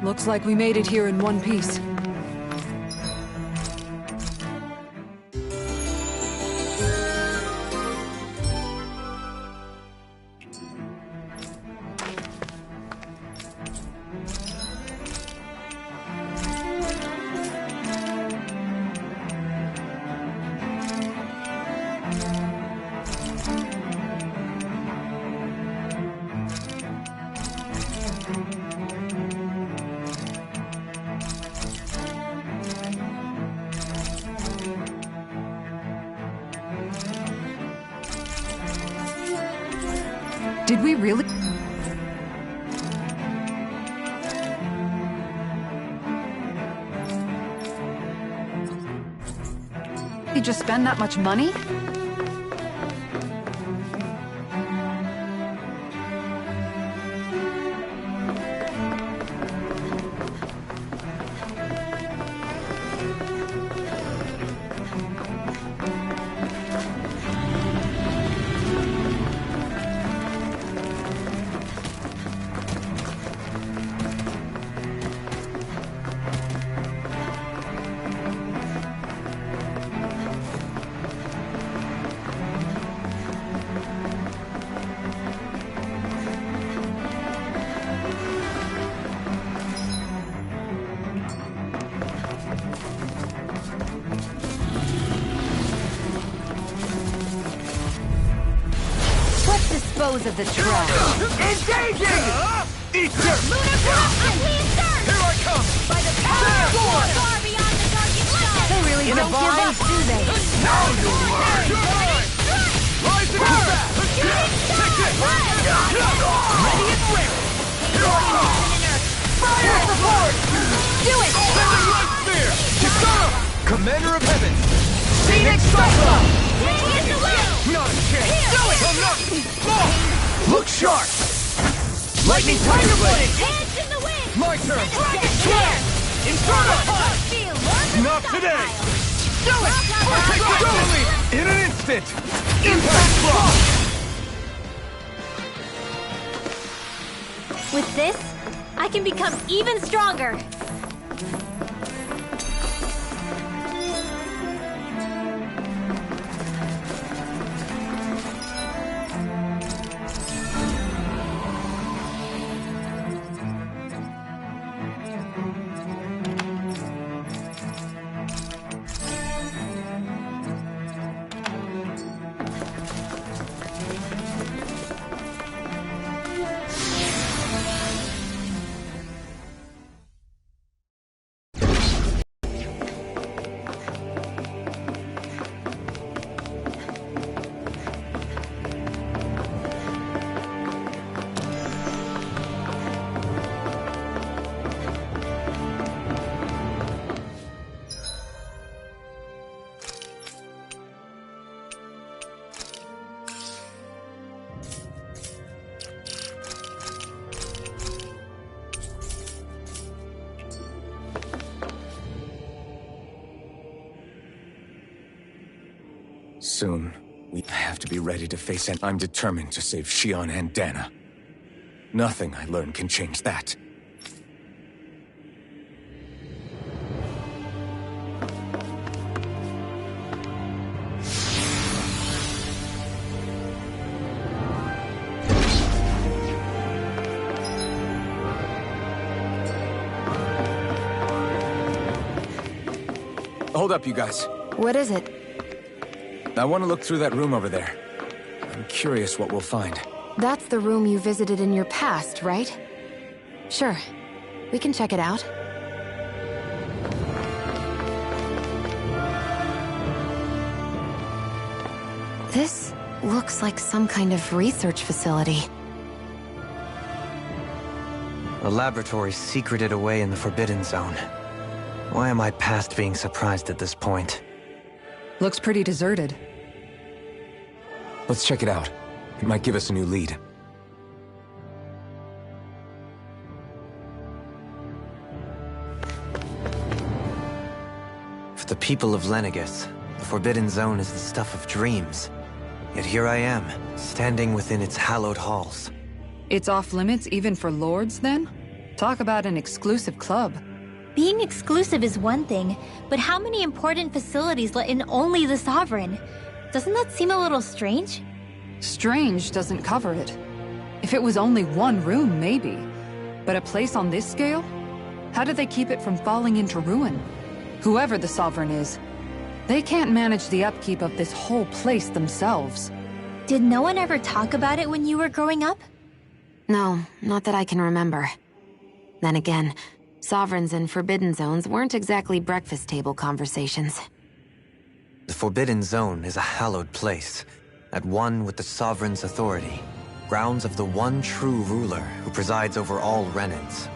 Looks like we made it here in one piece. Did we really? You just spend that much money? Dispose of the trash. Engaging! Eat dirt! Lunar corruption! Here I come! By the power of war! Far beyond the darkest shadow! They really don't give up, do they? Now you'll learn! Rise and come back! Take it! Ready and ready! Here I come! Fire support! Do it! Sending light spear! Kisara! Commander of Heaven! Phoenix Cyclone! Radiant the will! Not a chance! Do it! I'm not... Oh! Look sharp! Lightning Tiger Blade! Hands in the wind! My turn! Dragon Flare! Inferno! Feel Lord Not today! Do it! Take it! In an instant! Impact block! With this, I can become even stronger! Soon, we have to be ready to face it. I'm determined to save Shion and Dana. Nothing I learn can change that. Hold up, you guys. What is it? I want to look through that room over there. I'm curious what we'll find. That's the room you visited in your past, right? Sure. We can check it out. This looks like some kind of research facility. A laboratory secreted away in the Forbidden Zone. Why am I past being surprised at this point? Looks pretty deserted. Let's check it out. It might give us a new lead. For the people of Lenegis, the Forbidden Zone is the stuff of dreams. Yet here I am, standing within its hallowed halls. It's off limits even for lords, then? Talk about an exclusive club. Being exclusive is one thing, but how many important facilities let in only the Sovereign? Doesn't that seem a little strange? Strange doesn't cover it. If it was only one room, maybe. But a place on this scale? How do they keep it from falling into ruin? Whoever the Sovereign is, they can't manage the upkeep of this whole place themselves. Did no one ever talk about it when you were growing up? No, not that I can remember. Then again, Sovereigns and Forbidden Zones weren't exactly breakfast table conversations. The Forbidden Zone is a hallowed place, at one with the Sovereign's authority. grounds of the one true ruler who presides over all Renans.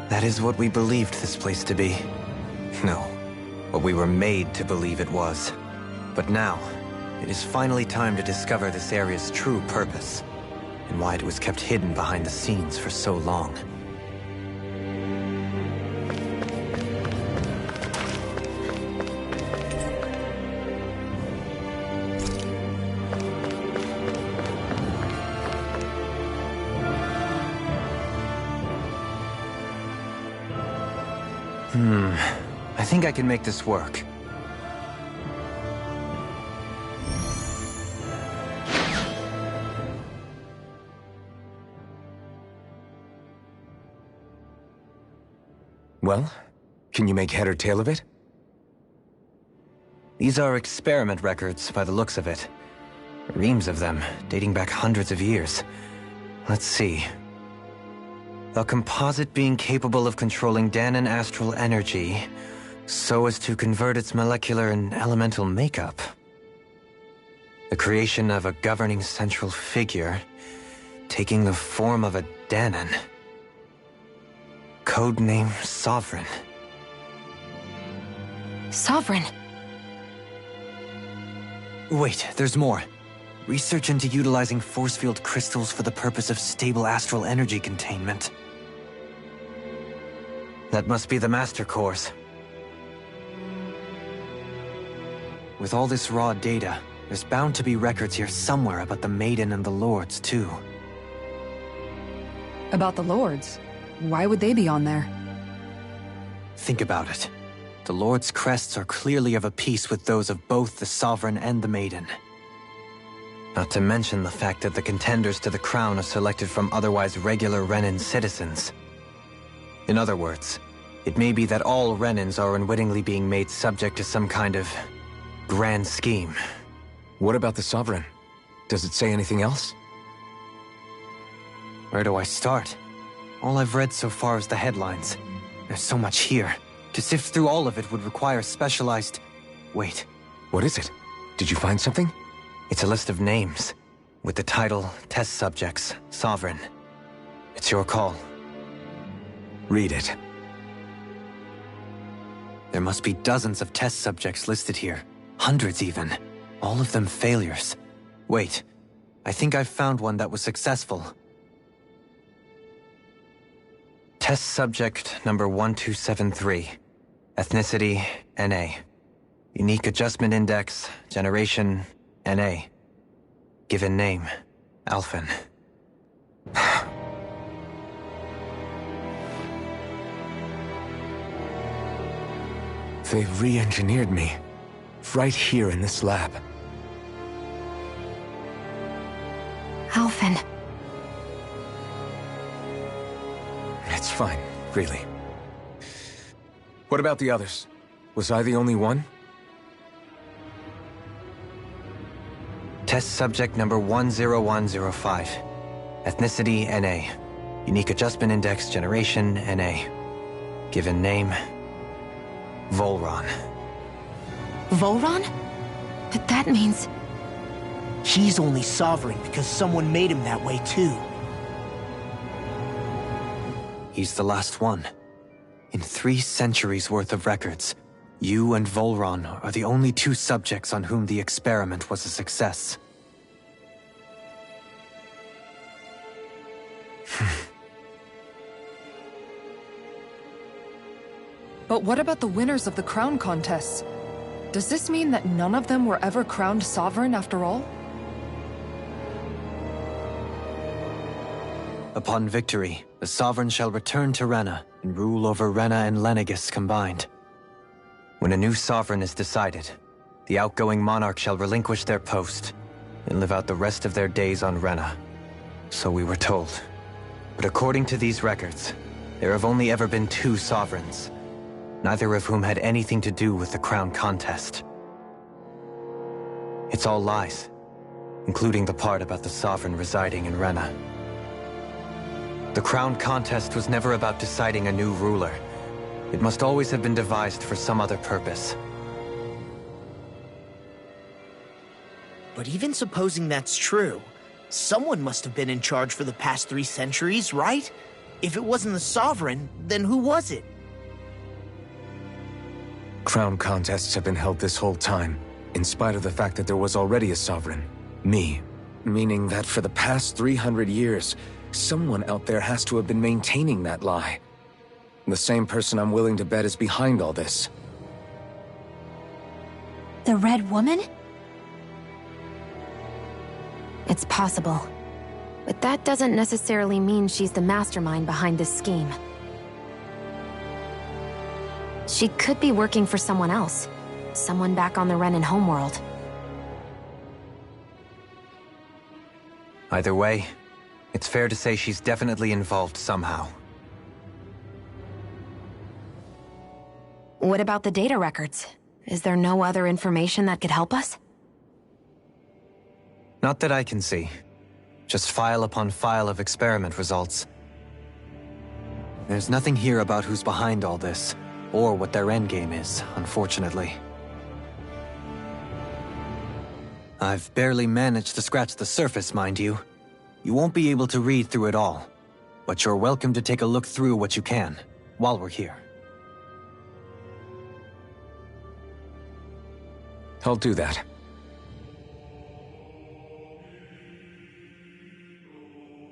That is what we believed this place to be. No, what we were made to believe it was. But now, it is finally time to discover this area's true purpose, and why it was kept hidden behind the scenes for so long. I think I can make this work. Well, can you make head or tail of it? These are experiment records by the looks of it. Reams of them, dating back hundreds of years. Let's see. A composite being capable of controlling Dahnan astral energy so as to convert its molecular and elemental makeup. The creation of a governing central figure, taking the form of a Dahnan. Codename Sovereign. Sovereign? Wait, there's more. Research into utilizing force field crystals for the purpose of stable astral energy containment. That must be the Master Course. With all this raw data, there's bound to be records here somewhere about the Maiden and the Lords, too. About the Lords? Why would they be on there? Think about it. The Lord's crests are clearly of a piece with those of both the Sovereign and the Maiden. Not to mention the fact that the contenders to the crown are selected from otherwise regular Renan citizens. In other words, it may be that all Renans are unwittingly being made subject to some kind of grand scheme. What about the Sovereign? Does it say anything else? Where do I start? All I've read so far is the headlines. There's so much here. To sift through all of it would require specialized... Wait. What is it? Did you find something? It's a list of names, with the title, Test Subjects, Sovereign. It's your call. Read it. There must be dozens of test subjects listed here. Hundreds even. All of them failures. Wait, I think I've found one that was successful. Test subject number 1273. Ethnicity, NA. Unique Adjustment Index, Generation, NA. Given name, Alphen. They've re-engineered me. Right here in this lab. Alphen. It's fine, really. What about the others? Was I the only one? Test subject number 10105. Ethnicity, NA. Unique Adjustment Index, Generation, NA. Given name, Volron. Volron? But that means... He's only Sovereign because someone made him that way too. He's the last one. In 3 centuries worth of records, you and Volron are the only 2 subjects on whom the experiment was a success. But what about the winners of the crown contests? Does this mean that none of them were ever crowned sovereign after all? Upon victory, the Sovereign shall return to Rena and rule over Rena and Lenegis combined. When a new Sovereign is decided, the outgoing monarch shall relinquish their post and live out the rest of their days on Rena. So we were told. But according to these records, there have only ever been 2 Sovereigns, neither of whom had anything to do with the crown contest. It's all lies, including the part about the Sovereign residing in Rena. The crown contest was never about deciding a new ruler. It must always have been devised for some other purpose. But even supposing that's true, Someone must have been in charge for the past 3 centuries, right? If it wasn't the Sovereign, then who was it? Crown contests have been held this whole time, in spite of the fact that there was already a Sovereign. Me. Meaning that for the past 300 years, someone out there has to have been maintaining that lie. The same person I'm willing to bet is behind all this. The Red Woman? It's possible. But that doesn't necessarily mean she's the mastermind behind this scheme. She could be working for someone else. Someone back on the Renan homeworld. Either way, it's fair to say she's definitely involved somehow. What about the data records? Is there no other information that could help us? Not that I can see. Just file upon file of experiment results. There's nothing here about who's behind all this, or what their endgame is, unfortunately. I've barely managed to scratch the surface, mind you. You won't be able to read through it all, but you're welcome to take a look through what you can, while we're here. I'll do that.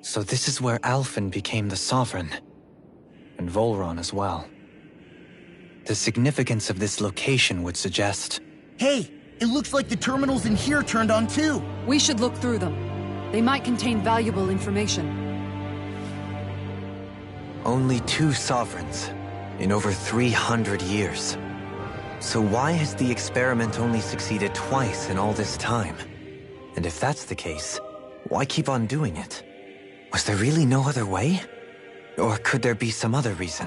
So this is where Alphen became the Sovereign, and Volron as well. The significance of this location would suggest... Hey, it looks like the terminals in here turned on too. We should look through them. They might contain valuable information. Only 2 Sovereigns in over 300 years. So why has the experiment only succeeded twice in all this time? And if that's the case, why keep on doing it? Was there really no other way? Or could there be some other reason?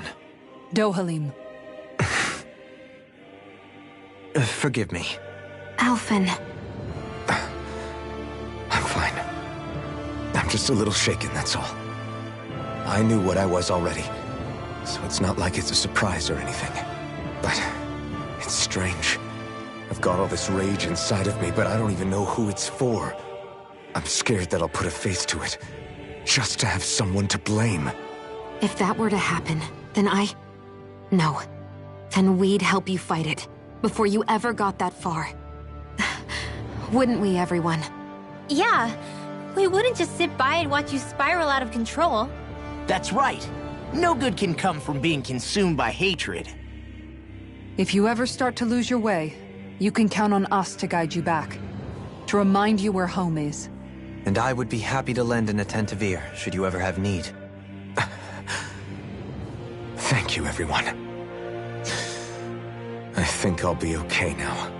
Dohalim. Forgive me. Alphen. I'm fine. I'm just a little shaken, that's all. I knew what I was already, so it's not like it's a surprise or anything. But it's strange. I've got all this rage inside of me, but I don't even know who it's for. I'm scared that I'll put a face to it, just to have someone to blame. If that were to happen, then No. Then we'd help you fight it, before you ever got that far. Wouldn't we, everyone? Yeah. We wouldn't just sit by and watch you spiral out of control. That's right. No good can come from being consumed by hatred. If you ever start to lose your way, you can count on us to guide you back. To remind you where home is. And I would be happy to lend an attentive ear, should you ever have need. Thank you, everyone. I think I'll be okay now.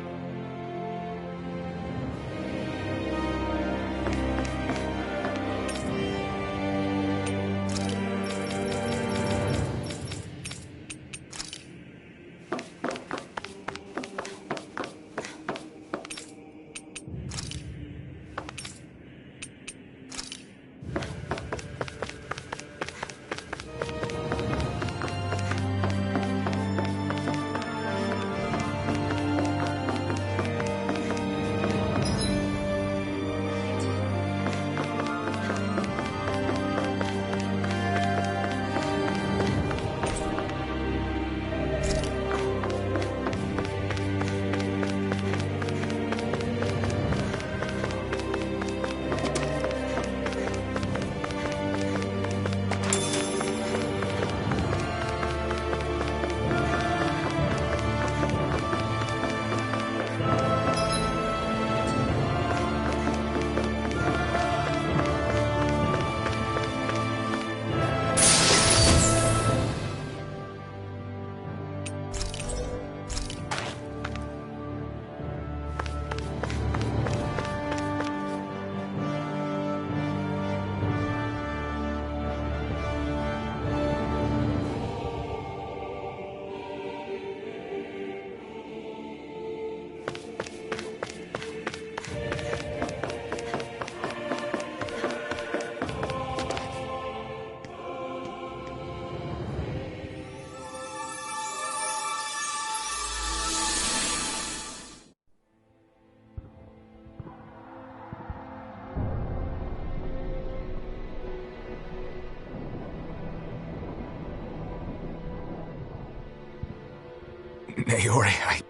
Naori,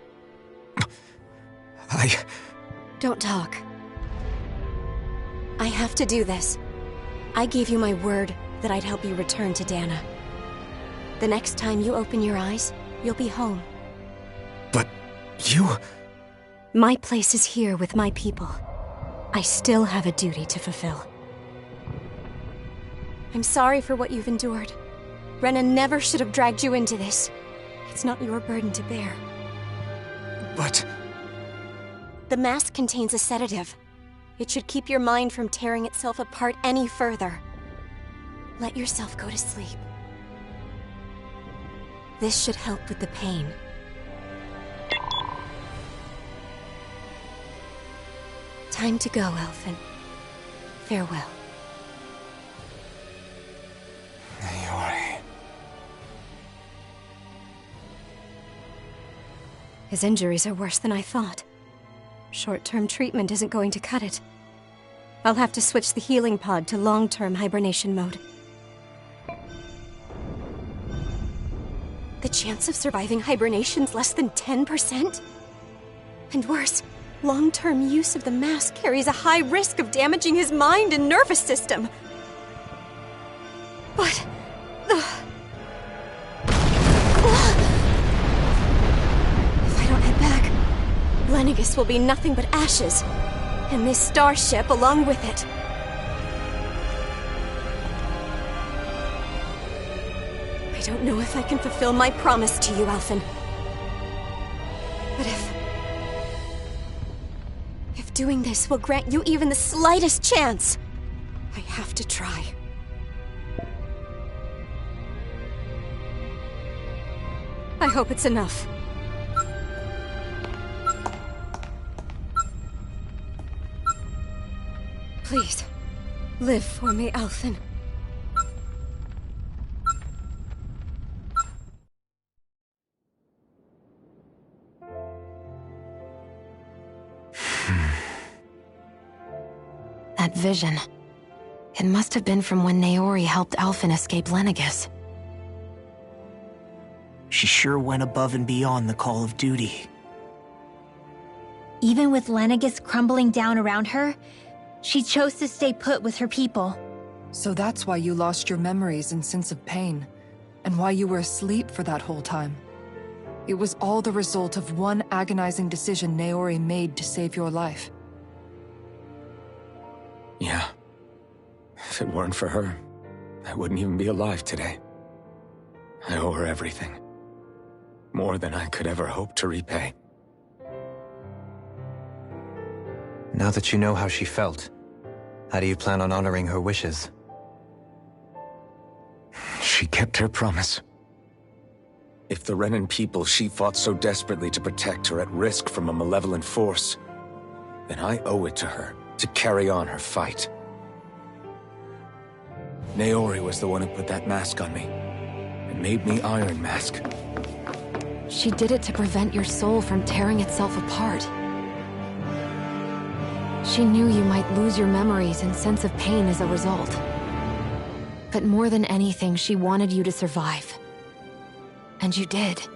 Don't talk. I have to do this. I gave you my word that I'd help you return to Dana. The next time you open your eyes, you'll be home. But you... My place is here with my people. I still have a duty to fulfill. I'm sorry for what you've endured. Rena never should have dragged you into this. It's not your burden to bear. But... The mask contains a sedative. It should keep your mind from tearing itself apart any further. Let yourself go to sleep. This should help with the pain. Time to go, Elfin. Farewell. Naori... His injuries are worse than I thought. Short-term treatment isn't going to cut it. I'll have to switch the healing pod to long-term hibernation mode. The chance of surviving hibernation's less than 10%? And worse, long-term use of the mask carries a high risk of damaging his mind and nervous system. But... If I don't head back, Lenegis will be nothing but ashes, and this starship along with it. I don't know if I can fulfill my promise to you, Alphen. But if doing this will grant you even the slightest chance, I have to try. I hope it's enough. Please, live for me, Alphen. That vision. It must have been from when Naori helped Alphen escape Lenegis. She sure went above and beyond the call of duty. Even with Lenegis crumbling down around her, she chose to stay put with her people. So that's why you lost your memories and sense of pain, and why you were asleep for that whole time. It was all the result of one agonizing decision Naori made to save your life. Yeah. If it weren't for her, I wouldn't even be alive today. I owe her everything. More than I could ever hope to repay. Now that you know how she felt, how do you plan on honoring her wishes? She kept her promise. If the Renan people she fought so desperately to protect are at risk from a malevolent force, then I owe it to her to carry on her fight. Naori was the one who put that mask on me, and made me Iron Mask. She did it to prevent your soul from tearing itself apart. She knew you might lose your memories and sense of pain as a result. But more than anything, she wanted you to survive. And you did.